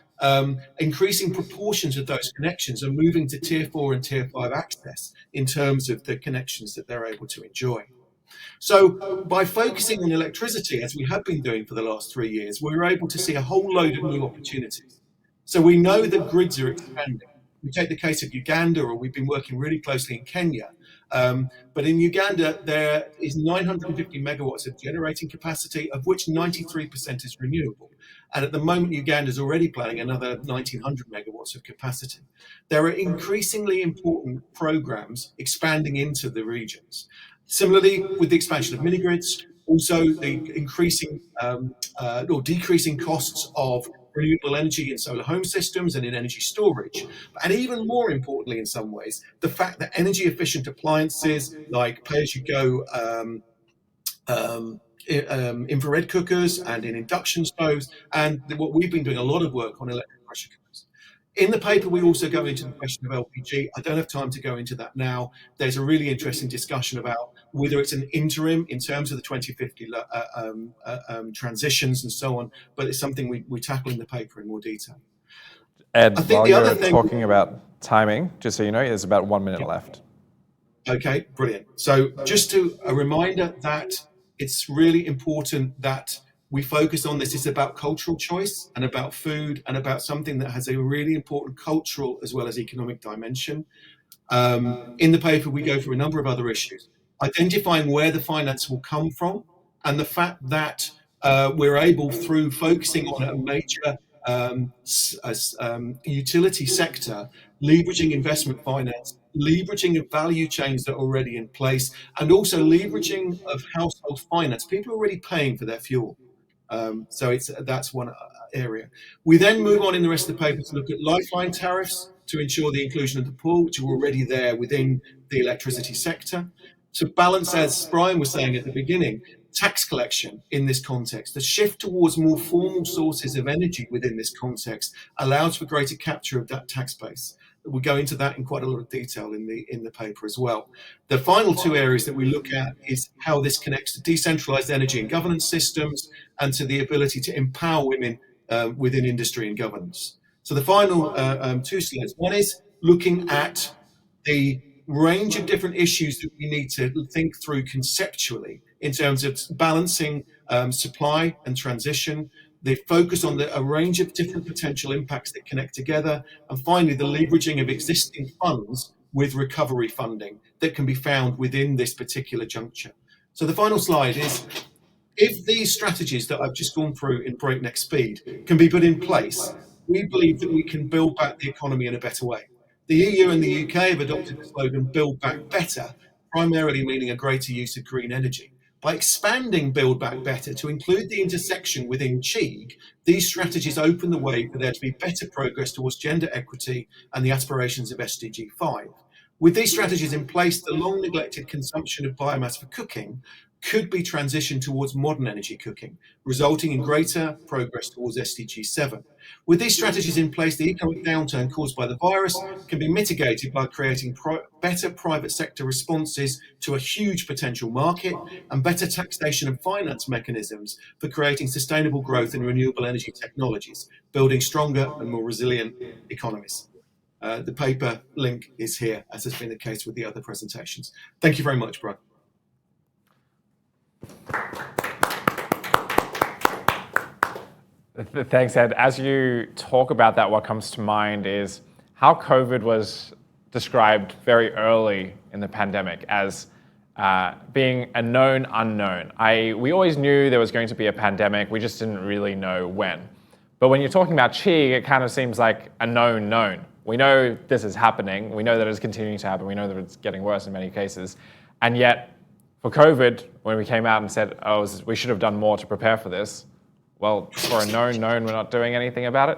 [SPEAKER 5] increasing proportions of those connections are moving to tier 4 and tier 5 access in terms of the connections that they're able to enjoy. So by focusing on electricity, as we have been doing for the last 3 years, we're able to see a whole load of new opportunities. So we know that grids are expanding. We take the case of Uganda, or we've been working really closely in Kenya. But in Uganda, there is 950 megawatts of generating capacity, of which 93% is renewable. And at the moment, Uganda is already planning another 1,900 megawatts of capacity. There are increasingly important programs expanding into the regions. Similarly, with the expansion of mini-grids, also the increasing or decreasing costs of renewable energy in solar home systems and in energy storage. And even more importantly, in some ways, the fact that energy efficient appliances like pay-as-you-go infrared cookers and in induction stoves, and what we've been doing a lot of work on electric pressure cookers. In the paper, we also go into the question of LPG. I don't have time to go into that now. There's a really interesting discussion about whether it's an interim in terms of the 2050 transitions and so on, but it's something we tackle in the paper in more detail.
[SPEAKER 1] Ed,
[SPEAKER 5] I think
[SPEAKER 1] while
[SPEAKER 5] the other
[SPEAKER 1] you're
[SPEAKER 5] thing,
[SPEAKER 1] talking about timing, just so you know, there's about 1 minute left.
[SPEAKER 5] Okay, brilliant. So just a reminder that it's really important that we focus on this. It's about cultural choice and about food and about something that has a really important cultural as well as economic dimension. In the paper, we go through a number of other issues, identifying where the finance will come from and the fact that we're able, through focusing on a major utility sector, leveraging investment finance, leveraging of value chains that are already in place, and also leveraging of household finance. People are already paying for their fuel. So that's one area. We then move on in the rest of the paper to look at lifeline tariffs to ensure the inclusion of the pool, which are already there within the electricity sector. To balance, as Brian was saying at the beginning, tax collection in this context. The shift towards more formal sources of energy within this context allows for greater capture of that tax base. We'll go into that in quite a lot of detail in the paper as well. The final two areas that we look at is how this connects to decentralized energy and governance systems and to the ability to empower women within industry and governance. So the final two slides. One is looking at the range of different issues that we need to think through conceptually in terms of balancing supply and transition, the focus on a range of different potential impacts that connect together, and finally the leveraging of existing funds with recovery funding that can be found within this particular juncture. So the final slide is, if these strategies that I've just gone through in breakneck speed can be put in place, we believe that we can build back the economy in a better way. The EU and the UK have adopted the slogan "Build Back Better," primarily meaning a greater use of green energy. By expanding Build Back Better to include the intersection within CHIG, these strategies open the way for there to be better progress towards gender equity and the aspirations of SDG 5. With these strategies in place, the long neglected consumption of biomass for cooking could be transitioned towards modern energy cooking, resulting in greater progress towards SDG 7. With these strategies in place, the economic downturn caused by the virus can be mitigated by creating better private sector responses to a huge potential market and better taxation and finance mechanisms for creating sustainable growth in renewable energy technologies, building stronger and more resilient economies. The paper link is here, as has been the case with the other presentations. Thank you very much, Brian.
[SPEAKER 1] Thanks, Ed. As you talk about that, what comes to mind is how COVID was described very early in the pandemic as being a known unknown. We always knew there was going to be a pandemic, we just didn't really know when. But when you're talking about CHIG, it kind of seems like a known known. We know this is happening, we know that it's continuing to happen, we know that it's getting worse in many cases, and yet for COVID, when we came out and said, oh, we should have done more to prepare for this, well, for a known, we're not doing anything about it.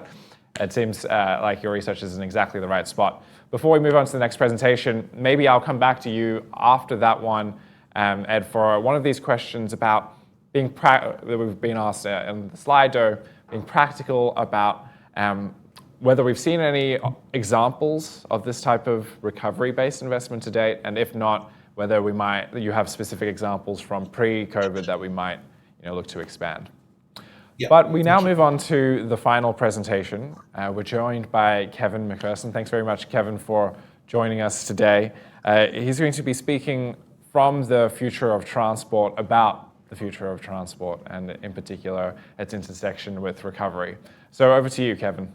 [SPEAKER 1] It seems like your research is in exactly the right spot. Before we move on to the next presentation, maybe I'll come back to you after that one, Ed, for one of these questions about being that we've been asked in the Slido, being practical about whether we've seen any examples of this type of recovery-based investment to date, and if not, whether you have specific examples from pre-COVID that we might look to expand. Yeah, but we now move on to the final presentation. We're joined by Kevin McPherson. Thanks very much, Kevin, for joining us today. He's going to be speaking from the future of transport, about the future of transport, and in particular, its intersection with recovery. So over to you, Kevin.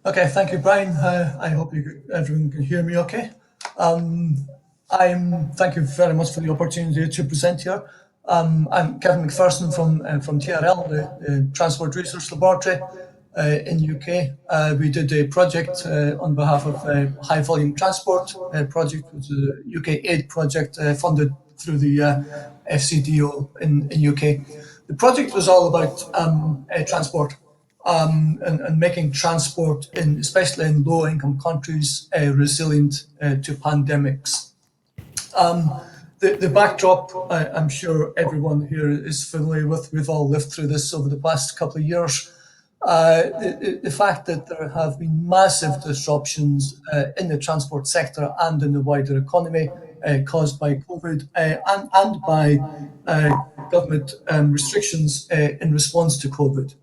[SPEAKER 6] Okay, thank you, Brian. I hope everyone can hear me okay. Thank you very much for the opportunity to present here. I'm Kevin McPherson from TRL, the Transport Research Laboratory in UK. We did a project on behalf of High Volume Transport project, which is a UK aid project funded through the FCDO in UK. The project was all about transport and making transport, especially in low-income countries, resilient to pandemics. The backdrop, I'm sure everyone here is familiar with. We've all lived through this over the past couple of years. The fact that there have been massive disruptions in the transport sector and in the wider economy caused by COVID and by government restrictions in response to COVID.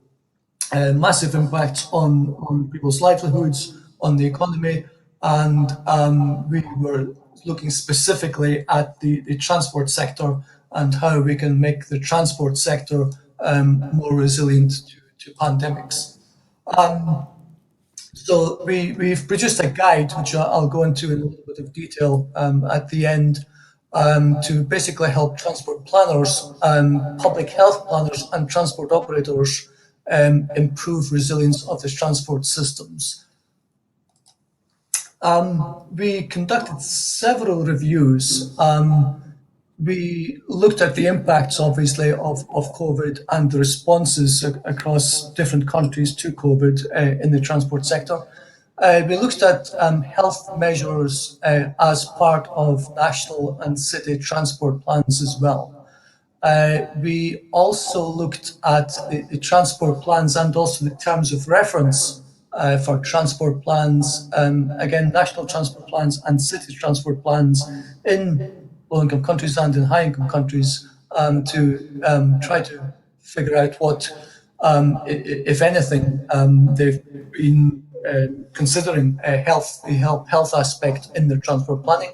[SPEAKER 6] Massive impacts on people's livelihoods, on the economy, and we were looking specifically at the transport sector and how we can make the transport sector more resilient to pandemics. So we've produced a guide, which I'll go into in a little bit of detail at the end, to basically help transport planners, public health planners and transport operators improve resilience of the transport systems. We conducted several reviews. We looked at the impacts, obviously, of COVID and the responses across different countries to COVID in the transport sector. We looked at health measures as part of national and city transport plans as well. We also looked at the transport plans and also the terms of reference for transport plans, again, national transport plans and city transport plans in low-income countries and in high-income countries to try to figure out what, if anything, they've been considering the health aspect in their transport planning.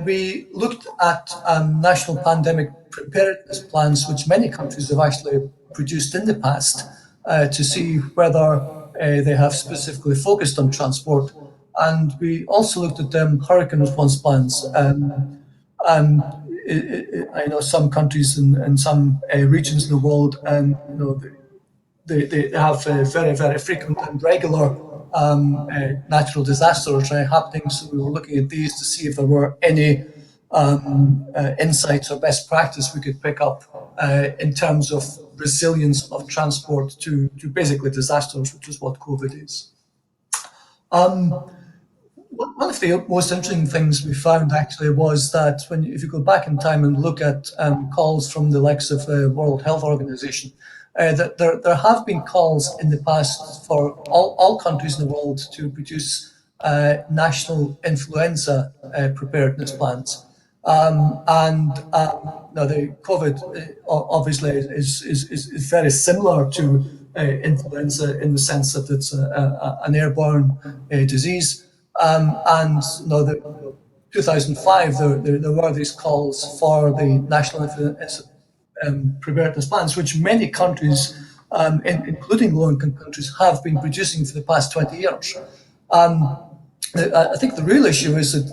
[SPEAKER 6] We looked at national pandemic preparedness plans, which many countries have actually produced in the past, to see whether they have specifically focused on transport. And we also looked at hurricane response plans. I know some countries and some regions in the world, they have very, very frequent and regular natural disasters happening. So we were looking at these to see if there were any insights or best practice we could pick up in terms of resilience of transport to basically disasters, which is what COVID is. One of the most interesting things we found actually was that if you go back in time and look at calls from the likes of the World Health Organization, that there have been calls in the past for all countries in the world to produce national influenza preparedness plans. Now the COVID obviously is very similar to influenza in the sense that it's an airborne disease. And the 2005 there were these calls for the national influenza preparedness plans, which many countries, including low-income countries, have been producing for the past 20 years. I think the real issue is that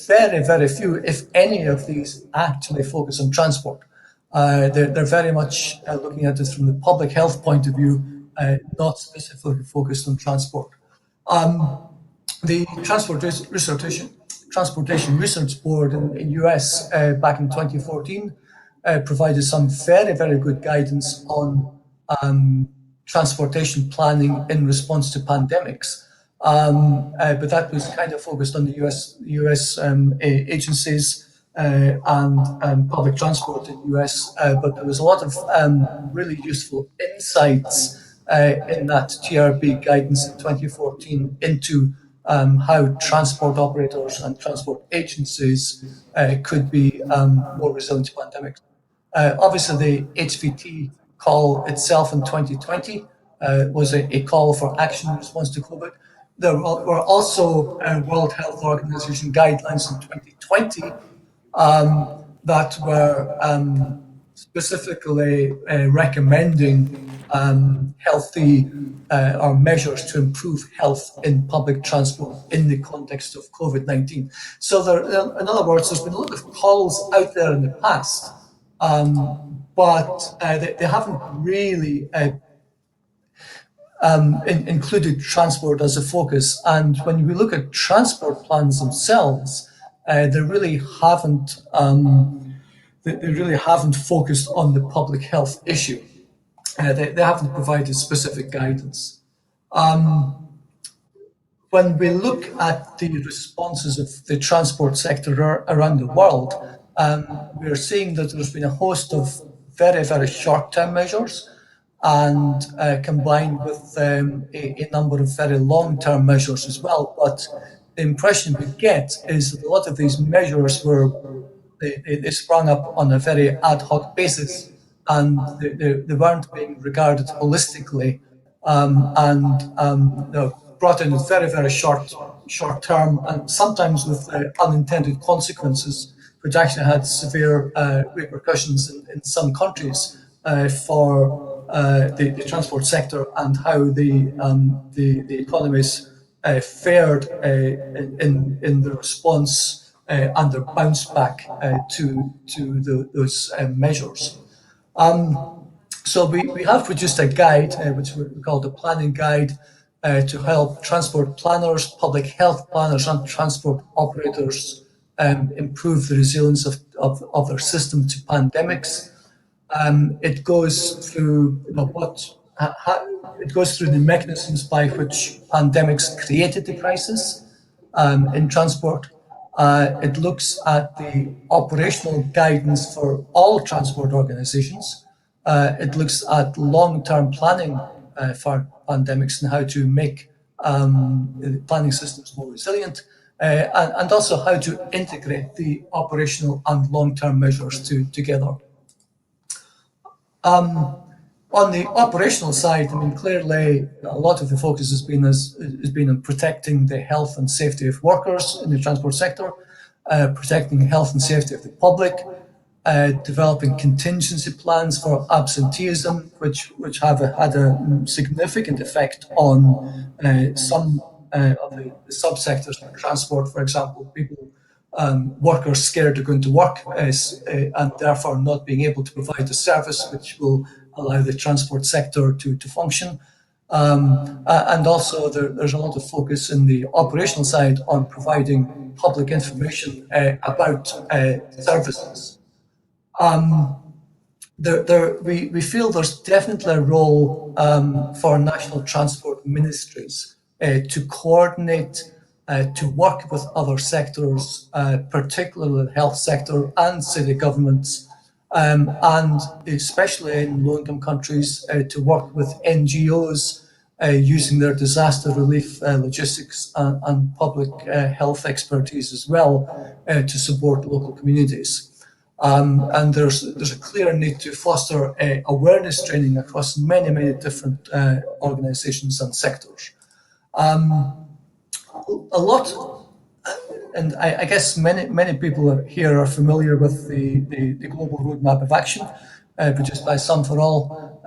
[SPEAKER 6] very, very few, if any, of these actually focus on transport. They're very much looking at this from the public health point of view, not specifically focused on transport. The Transportation Research Board in US back in 2014 provided some very, very good guidance on transportation planning in response to pandemics. But that was kind of focused on the US agencies and public transport in the US. But there was a lot of really useful insights in that TRB guidance in 2014 into how transport operators and transport agencies could be more resilient to pandemics. Obviously, the HVT call itself in 2020 was a call for action in response to COVID. There were also World Health Organization guidelines in 2020 that were specifically recommending healthy or measures to improve health in public transport in the context of COVID-19. So in other words, there's been a lot of calls out there in the past, but they haven't really included transport as a focus. And when we look at transport plans themselves, they really haven't focused on the public health issue. They haven't provided specific guidance. When we look at the responses of the transport sector around the world, we're seeing that there's been a host of very, very short-term measures and combined with a number of very long-term measures as well. But the impression we get is that a lot of these measures they sprung up on a very ad hoc basis, and they weren't being regarded holistically, and brought in very, very short term, and sometimes with unintended consequences, which actually had severe repercussions in some countries for the transport sector and how the economies fared in the response and their bounce back to those measures. So we have produced a guide, which we call the planning guide, to help transport planners, public health planners, and transport operators improve the resilience of their system to pandemics. It goes through it goes through the mechanisms by which pandemics created the crisis in transport. It looks at the operational guidance for all transport organizations. It looks at long-term planning for pandemics and how to make planning systems more resilient, and also how to integrate the operational and long-term measures together. On the operational side, I mean, clearly a lot of the focus has been on protecting the health and safety of workers in the transport sector, protecting the health and safety of the public, developing contingency plans for absenteeism, which have had a significant effect on some of the subsectors like transport, for example. Workers scared to go into work and therefore not being able to provide the service which will allow the transport sector to function. And also there's a lot of focus in the operational side on providing public information about services. We feel there's definitely a role for national transport ministries to coordinate, to work with other sectors, particularly the health sector and city governments, and especially in low-income countries, to work with NGOs using their disaster relief logistics and public health expertise as well to support local communities. And there's a clear need to foster awareness training across many different organizations and sectors. A lot, and I guess many people here are familiar with the Global Roadmap of Action, produced by Some for All.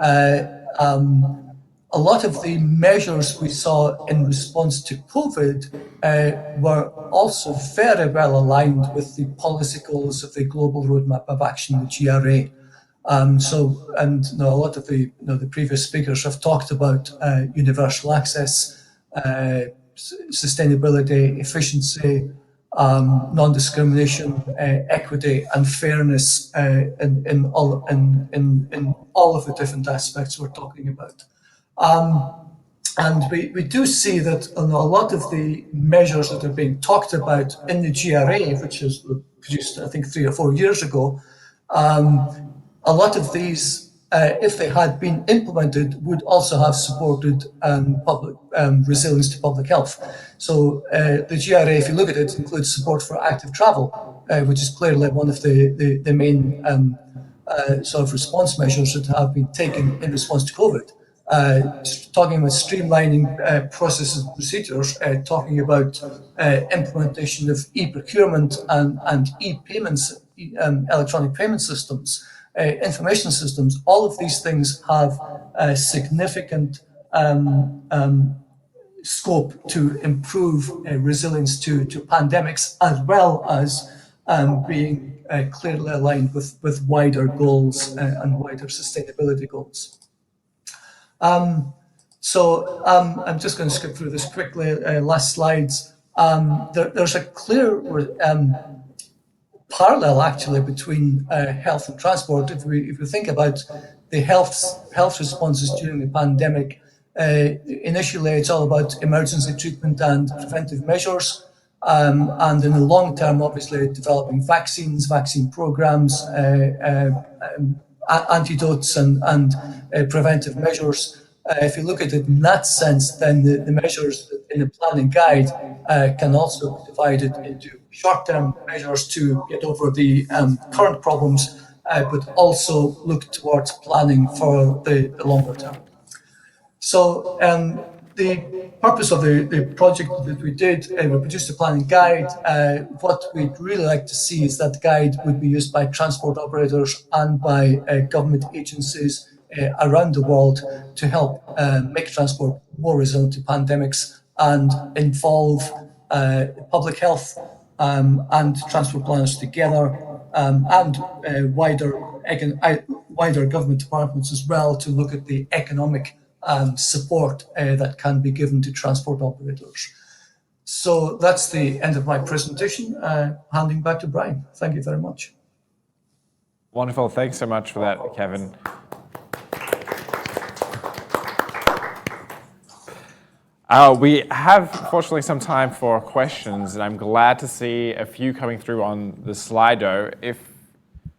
[SPEAKER 6] A lot of the measures we saw in response to COVID were also very well aligned with the policy goals of the Global Roadmap of Action, the GRA. A lot of the previous speakers have talked about universal access, sustainability, efficiency, non-discrimination, equity, and fairness in all of the different aspects we're talking about. And we do see that a lot of the measures that are being talked about in the GRA, which was produced, I think, 3 or 4 years ago, a lot of these, if they had been implemented, would also have supported public resilience to public health. So the GRA, if you look at it, includes support for active travel, which is clearly one of the main sort of response measures that have been taken in response to COVID. Talking about streamlining processes and procedures, talking about implementation of e-procurement and e-payments, electronic payment systems, information systems. All of these things have significant scope to improve resilience to pandemics, as well as being clearly aligned with wider goals and wider sustainability goals. So I'm just going to skip through this quickly. Last slides. There's a clear parallel, actually, between health and transport. If we think about the health responses during the pandemic, initially it's all about emergency treatment and preventive measures. And in the long term, obviously, developing vaccines, vaccine programs, antidotes and preventive measures. If you look at it in that sense, then the measures in the planning guide can also be divided into short-term measures to get over the current problems, but also look towards planning for the longer term. So the purpose of the project that we did, we produced a planning guide. What we'd really like to see is that the guide would be used by transport operators and by government agencies around the world to help make transport more resilient to pandemics and involve public health and transport planners together and wider government departments as well to look at the economic support that can be given to transport operators. So that's the end of my presentation. Handing back to Brian. Thank you very much.
[SPEAKER 1] Wonderful. Thanks so much for that, Kevin. We have, fortunately, some time for questions, and I'm glad to see a few coming through on the Slido. If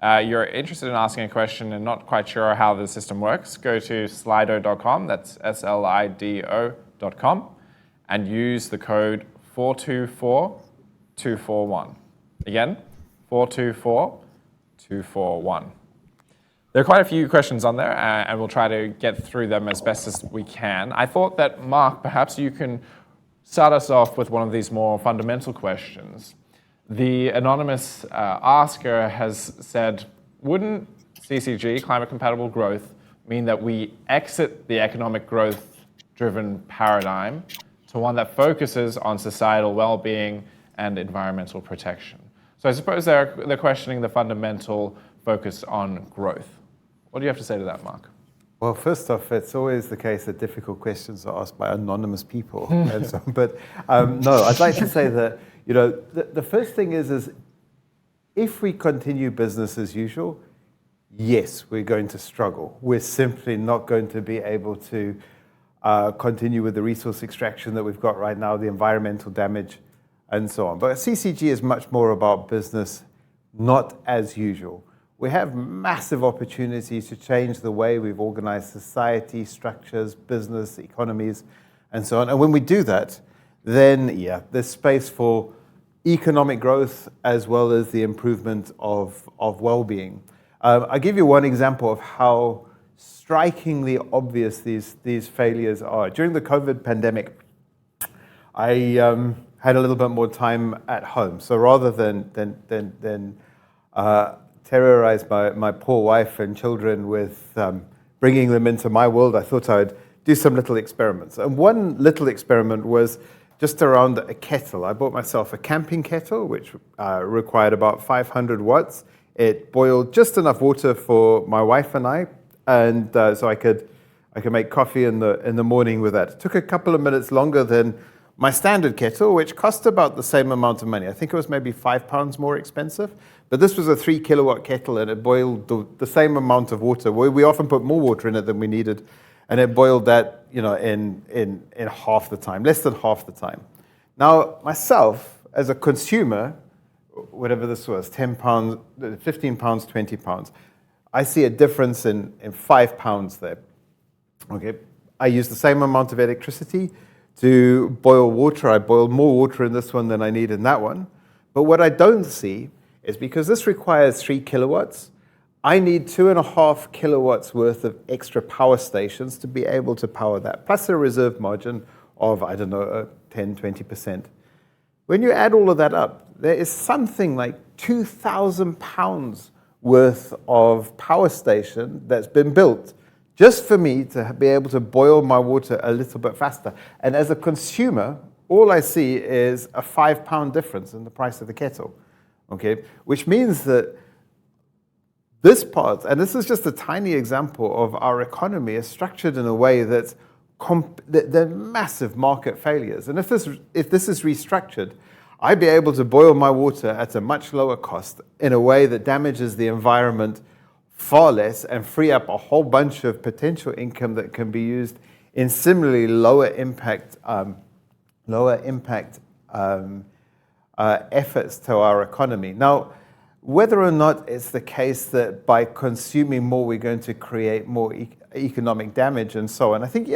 [SPEAKER 1] you're interested in asking a question and not quite sure how the system works, go to slido.com, that's slido.com, and use the code 424241. Again, 424241. There are quite a few questions on there, and we'll try to get through them as best as we can. I thought that, Mark, perhaps you can start us off with one of these more fundamental questions. The anonymous asker has said, wouldn't CCG, climate compatible growth, mean that we exit the economic growth-driven paradigm to one that focuses on societal well-being and environmental protection? So I suppose they're questioning the fundamental focus on growth. What do you have to say to that, Mark?
[SPEAKER 2] Well, first off, it's always the case that difficult questions are asked by anonymous people. And so, but no, I'd like to say that, the first thing is if we continue business as usual, yes, we're going to struggle. We're simply not going to be able to continue with the resource extraction that we've got right now, the environmental damage, and so on. But CCG is much more about business not as usual. We have massive opportunities to change the way we've organized society, structures, business, economies, and so on. And when we do that, then, there's space for economic growth as well as the improvement of well-being. I'll give you one example of how strikingly obvious these failures are. During the COVID pandemic, I had a little bit more time at home. So rather than terrorize my poor wife and children with bringing them into my world, I thought I'd do some little experiments. And one little experiment was just around a kettle. I bought myself a camping kettle, which required about 500 watts. It boiled just enough water for my wife and I, and so I could make coffee in the morning with that. It took a couple of minutes longer than my standard kettle, which cost about the same amount of money. I think it was maybe £5 more expensive, but this was a 3 kilowatt kettle and it boiled the same amount of water. We often put more water in it than we needed, and it boiled that, in half the time, less than half the time. Now, myself, as a consumer, whatever this was, £10, £15, £20, I see a difference in £5 there. Okay, I use the same amount of electricity to boil water. I boiled more water in this one than I need in that one. But what I don't see is, because this requires 3 kilowatts, I need 2.5 kilowatts worth of extra power stations to be able to power that, plus a reserve margin of, 10, 20%. When you add all of that up, there is something like £2,000 worth of power station that's been built just for me to be able to boil my water a little bit faster. And as a consumer, all I see is a £5 difference in the price of the kettle, okay? Which means that this part, and this is just a tiny example of our economy, is structured in a way that's they're massive market failures. And if this is restructured, I'd be able to boil my water at a much lower cost in a way that damages the environment far less and free up a whole bunch of potential income that can be used in similarly lower impact efforts to our economy. Now, whether or not it's the case that by consuming more we're going to create more economic damage and so on, I think,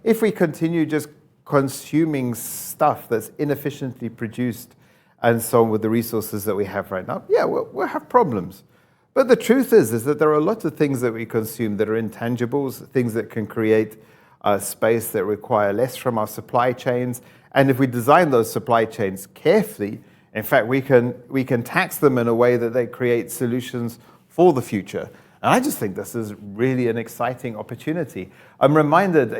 [SPEAKER 2] if we continue just consuming stuff that's inefficiently produced and so on with the resources that we have right now, we'll have problems. But the truth is that there are lots of things that we consume that are intangibles, things that can create space that require less from our supply chains. And if we design those supply chains carefully, in fact, we can tax them in a way that they create solutions for the future. And I just think this is really an exciting opportunity. I'm reminded,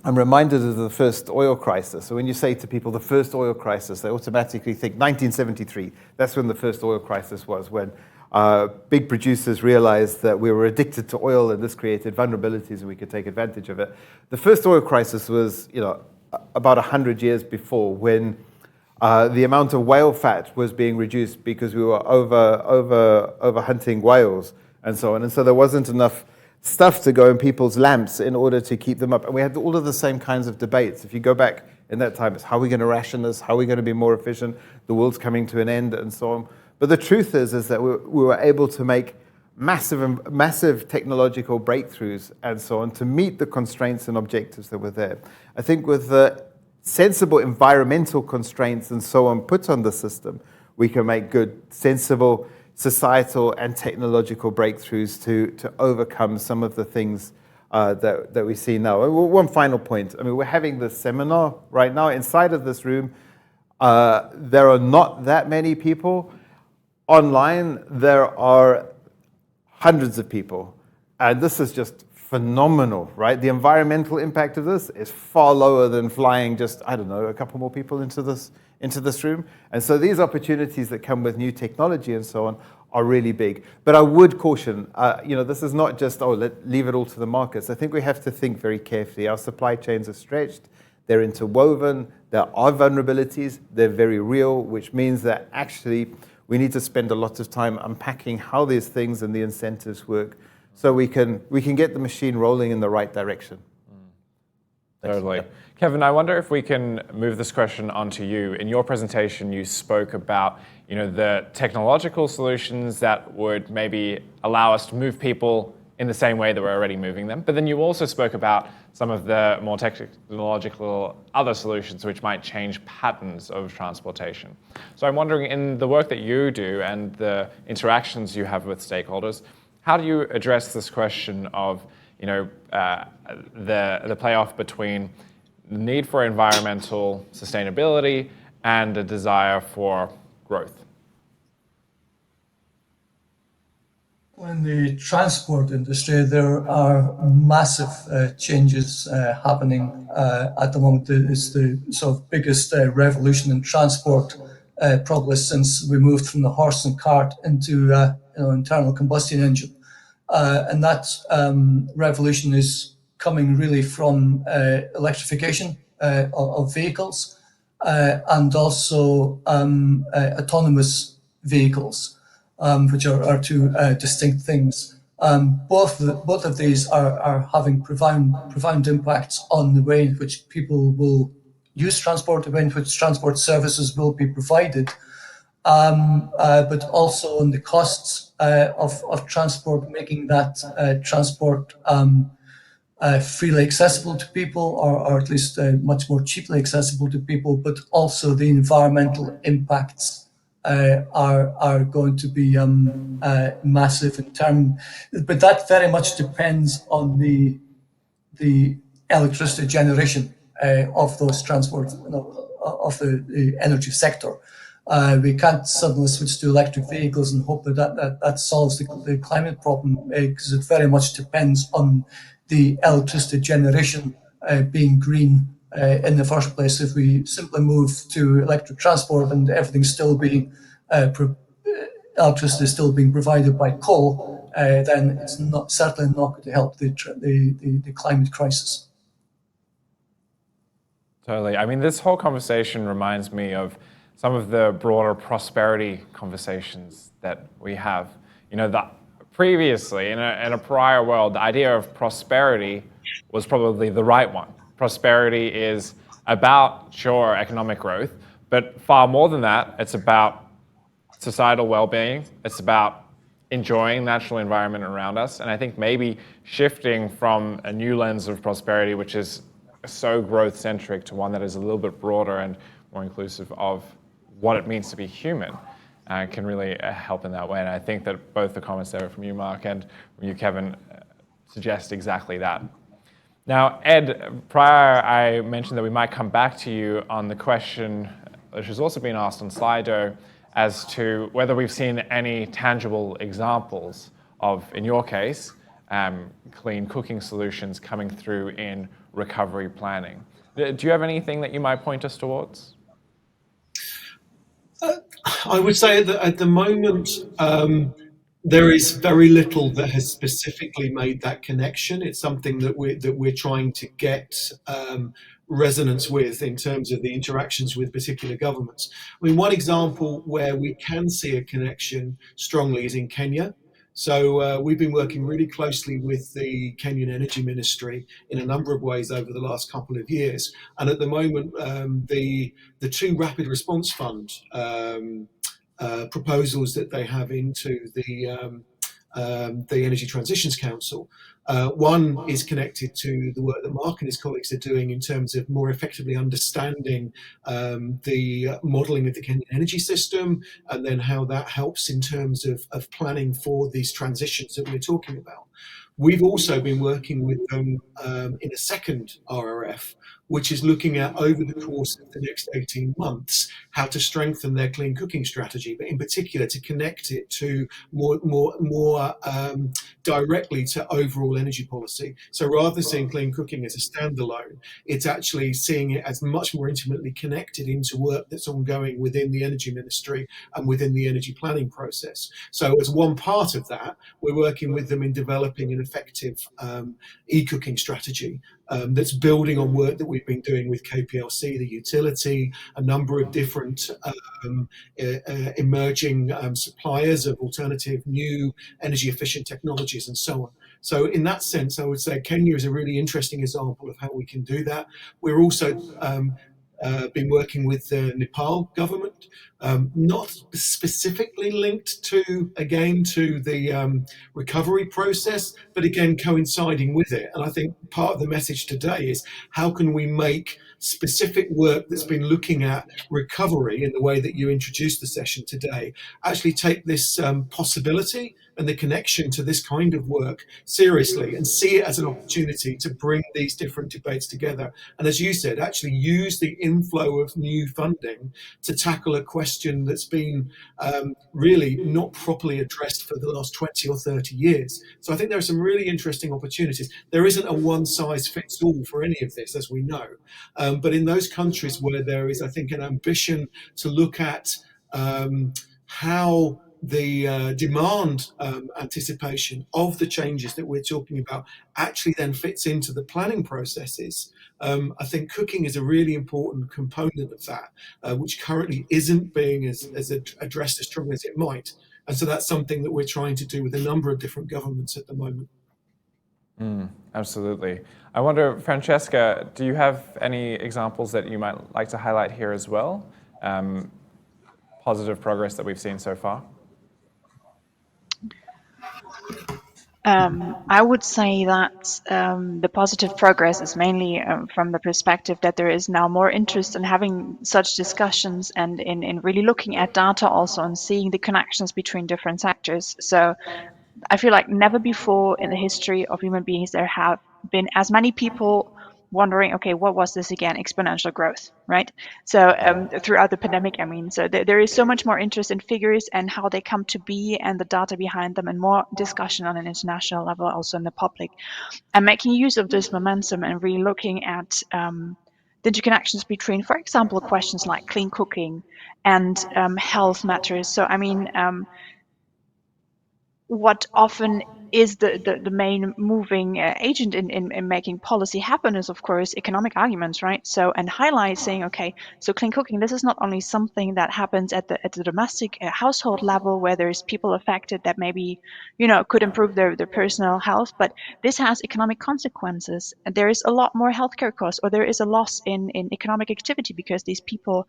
[SPEAKER 2] I'm reminded of the first oil crisis. So when you say to people the first oil crisis, they automatically think 1973. That's when the first oil crisis was, when big producers realized that we were addicted to oil and this created vulnerabilities and we could take advantage of it. The first oil crisis was, about 100 years before, when the amount of whale fat was being reduced because we were over hunting whales and so on. And so there wasn't enough stuff to go in people's lamps in order to keep them up. And we had all of the same kinds of debates. If you go back in that time, it's how are we going to ration this? How are we going to be more efficient? The world's coming to an end and so on. But the truth is that we were able to make massive technological breakthroughs and so on to meet the constraints and objectives that were there. I think with the sensible environmental constraints and so on put on the system, we can make good, sensible societal and technological breakthroughs to overcome some of the things that we see now. One final point. We're having this seminar right now. Inside of this room, there are not that many people. Online, there are hundreds of people. And this is just phenomenal, right? The environmental impact of this is far lower than flying just, a couple more people into this room. And so these opportunities that come with new technology and so on are really big. But I would caution, this is not just, leave it all to the markets. I think we have to think very carefully. Our supply chains are stretched. They're interwoven. There are vulnerabilities. They're very real, which means that actually we need to spend a lot of time unpacking how these things and the incentives work so we can get the machine rolling in the right direction.
[SPEAKER 1] Totally. Kevin, I wonder if we can move this question onto you. In your presentation, you spoke about the technological solutions that would maybe allow us to move people in the same way that we're already moving them. But then you also spoke about some of the more technological other solutions which might change patterns of transportation. So I'm wondering, in the work that you do and the interactions you have with stakeholders, how do you address this question of the playoff between the need for environmental sustainability and a desire for growth?
[SPEAKER 6] In the transport industry, there are massive changes happening at the moment. It's the sort of biggest revolution in transport probably since we moved from the horse and cart into internal combustion engine. And that revolution is coming really from electrification of vehicles, and also autonomous vehicles, which are two distinct things. Both of these are having profound impacts on the way in which people will use transport, the way in which transport services will be provided, but also on the costs of transport, making that transport freely accessible to people, or at least much more cheaply accessible to people, but also the environmental impacts are going to be massive in term. But that very much depends on the electricity generation of those transport, of the energy sector. We can't suddenly switch to electric vehicles and hope that solves the climate problem, because it very much depends on the electricity generation being green in the first place. If we simply move to electric transport and everything's still being electricity still being provided by coal, then it's certainly not going to help the climate crisis.
[SPEAKER 1] Totally. I mean, this whole conversation reminds me of some of the broader prosperity conversations that we have. You know, that previously, in a prior world, the idea of prosperity was probably the right one. Prosperity is about, sure, economic growth, but far more than that, it's about societal well-being. It's about enjoying the natural environment around us. And I think maybe shifting from a new lens of prosperity, which is so growth-centric, to one that is a little bit broader and more inclusive of what it means to be human, can really help in that way. And I think that both the comments there from you, Mark, and from you, Kevin, suggest exactly that. Now, Ed, prior I mentioned that we might come back to you on the question, which has also been asked on Slido, as to whether we've seen any tangible examples of, in your case, clean cooking solutions coming through in recovery planning. Do you have anything that you might point us towards?
[SPEAKER 5] I would say that at the moment, there is very little that has specifically made that connection. It's something that we're trying to get resonance with in terms of the interactions with particular governments. I mean, one example where we can see a connection strongly is in Kenya. So we've been working really closely with the Kenyan Energy Ministry in a number of ways over the last couple of years. And at the moment, the two Rapid Response Fund proposals that they have into the Energy Transitions Council. One is connected to the work that Mark and his colleagues are doing in terms of more effectively understanding the modelling of the Kenyan energy system, and then how that helps in terms of planning for these transitions that we're talking about. We've also been working with them in a second RRF, which is looking at, over the course of the next 18 months, how to strengthen their clean cooking strategy, but in particular to connect it to more directly to overall energy policy. So rather than seeing clean cooking as a standalone, it's actually seeing it as much more intimately connected into work that's ongoing within the Energy Ministry and within the energy planning process. So as one part of that, we're working with them in developing an effective e-cooking strategy that's building on work that we've been doing with KPLC, the utility, a number of different emerging suppliers of alternative, new, energy efficient technologies and so on. So in that sense, I would say Kenya is a really interesting example of how we can do that. We're also been working with the Nepal government, not specifically linked to the recovery process, but again coinciding with it. And I think part of the message today is, how can we make specific work that's been looking at recovery in the way that you introduced the session today, actually take this possibility and the connection to this kind of work seriously, and see it as an opportunity to bring these different debates together. And as you said, actually use the inflow of new funding to tackle a question that's been really not properly addressed for the last 20 or 30 years. So I think there are some really interesting opportunities. There isn't a one size fits all for any of this, as we know. But in those countries where there is, I think, an ambition to look at how the demand anticipation of the changes that we're talking about actually then fits into the planning processes, I think cooking is a really important component of that, which currently isn't being as addressed as strongly as it might. And so that's something that we're trying to do with a number of different governments at the moment.
[SPEAKER 1] Absolutely. I wonder, Francesca, do you have any examples that you might like to highlight here as well? Positive progress that we've seen so far?
[SPEAKER 4] I would say that the positive progress is mainly from the perspective that there is now more interest in having such discussions and in really looking at data also and seeing the connections between different sectors. So I feel like never before in the history of human beings there have been as many people wondering, okay, what was this again? Exponential growth, right? So throughout the pandemic, I mean, so there is so much more interest in figures and how they come to be and the data behind them, and more discussion on an international level, also in the public, and making use of this momentum and really looking at the interconnections between, for example, questions like clean cooking and health matters. So I mean, what often is the main moving agent in making policy happen is, of course, economic arguments, right? So, and highlighting, okay, so clean cooking, this is not only something that happens at the domestic household level where there's people affected that maybe, could improve their personal health, but this has economic consequences. And there is a lot more healthcare costs, or there is a loss in economic activity because these people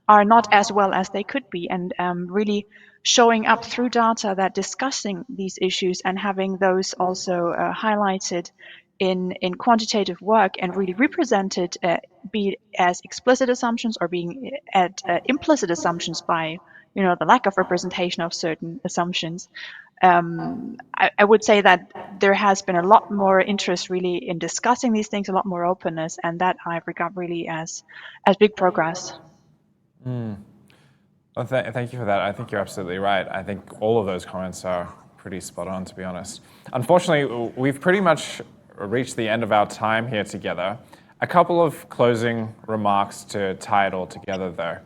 [SPEAKER 4] are not as well as they could be, and really showing up through data that discussing these issues and having those also highlighted in quantitative work and really represented, be it as explicit assumptions or being at implicit assumptions by the lack of representation of certain assumptions. I would say that there has been a lot more interest really in discussing these things, a lot more openness, and that I regard really as big progress.
[SPEAKER 1] Well, thank you for that. I think you're absolutely right. I think all of those comments are pretty spot on, to be honest. Unfortunately, we've pretty much reached the end of our time here together. A couple of closing remarks to tie it all together, though.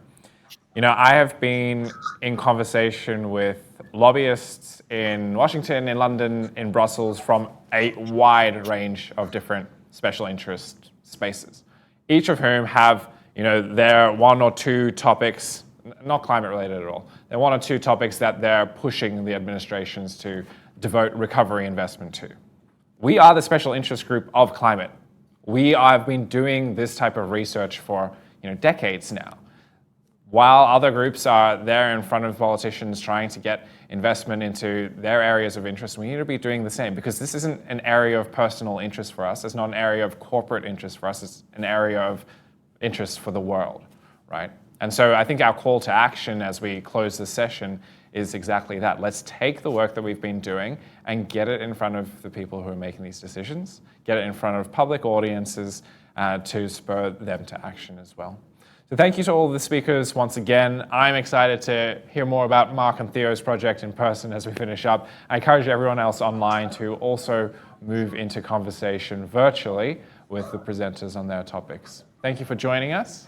[SPEAKER 1] I have been in conversation with lobbyists in Washington, in London, in Brussels, from a wide range of different special interest spaces, each of whom have their one or two topics, not climate related at all. There are one or two topics that they're pushing the administrations to devote recovery investment to. We are the special interest group of climate. We have been doing this type of research for decades now. While other groups are there in front of politicians trying to get investment into their areas of interest, we need to be doing the same, because this isn't an area of personal interest for us. It's not an area of corporate interest for us. It's an area of interest for the world, right? And so I think our call to action as we close this session is exactly that. Let's take the work that we've been doing and get it in front of the people who are making these decisions, get it in front of public audiences to spur them to action as well. So thank you to all of the speakers once again. I'm excited to hear more about Mark and Theo's project in person as we finish up. I encourage everyone else online to also move into conversation virtually with the presenters on their topics. Thank you for joining us.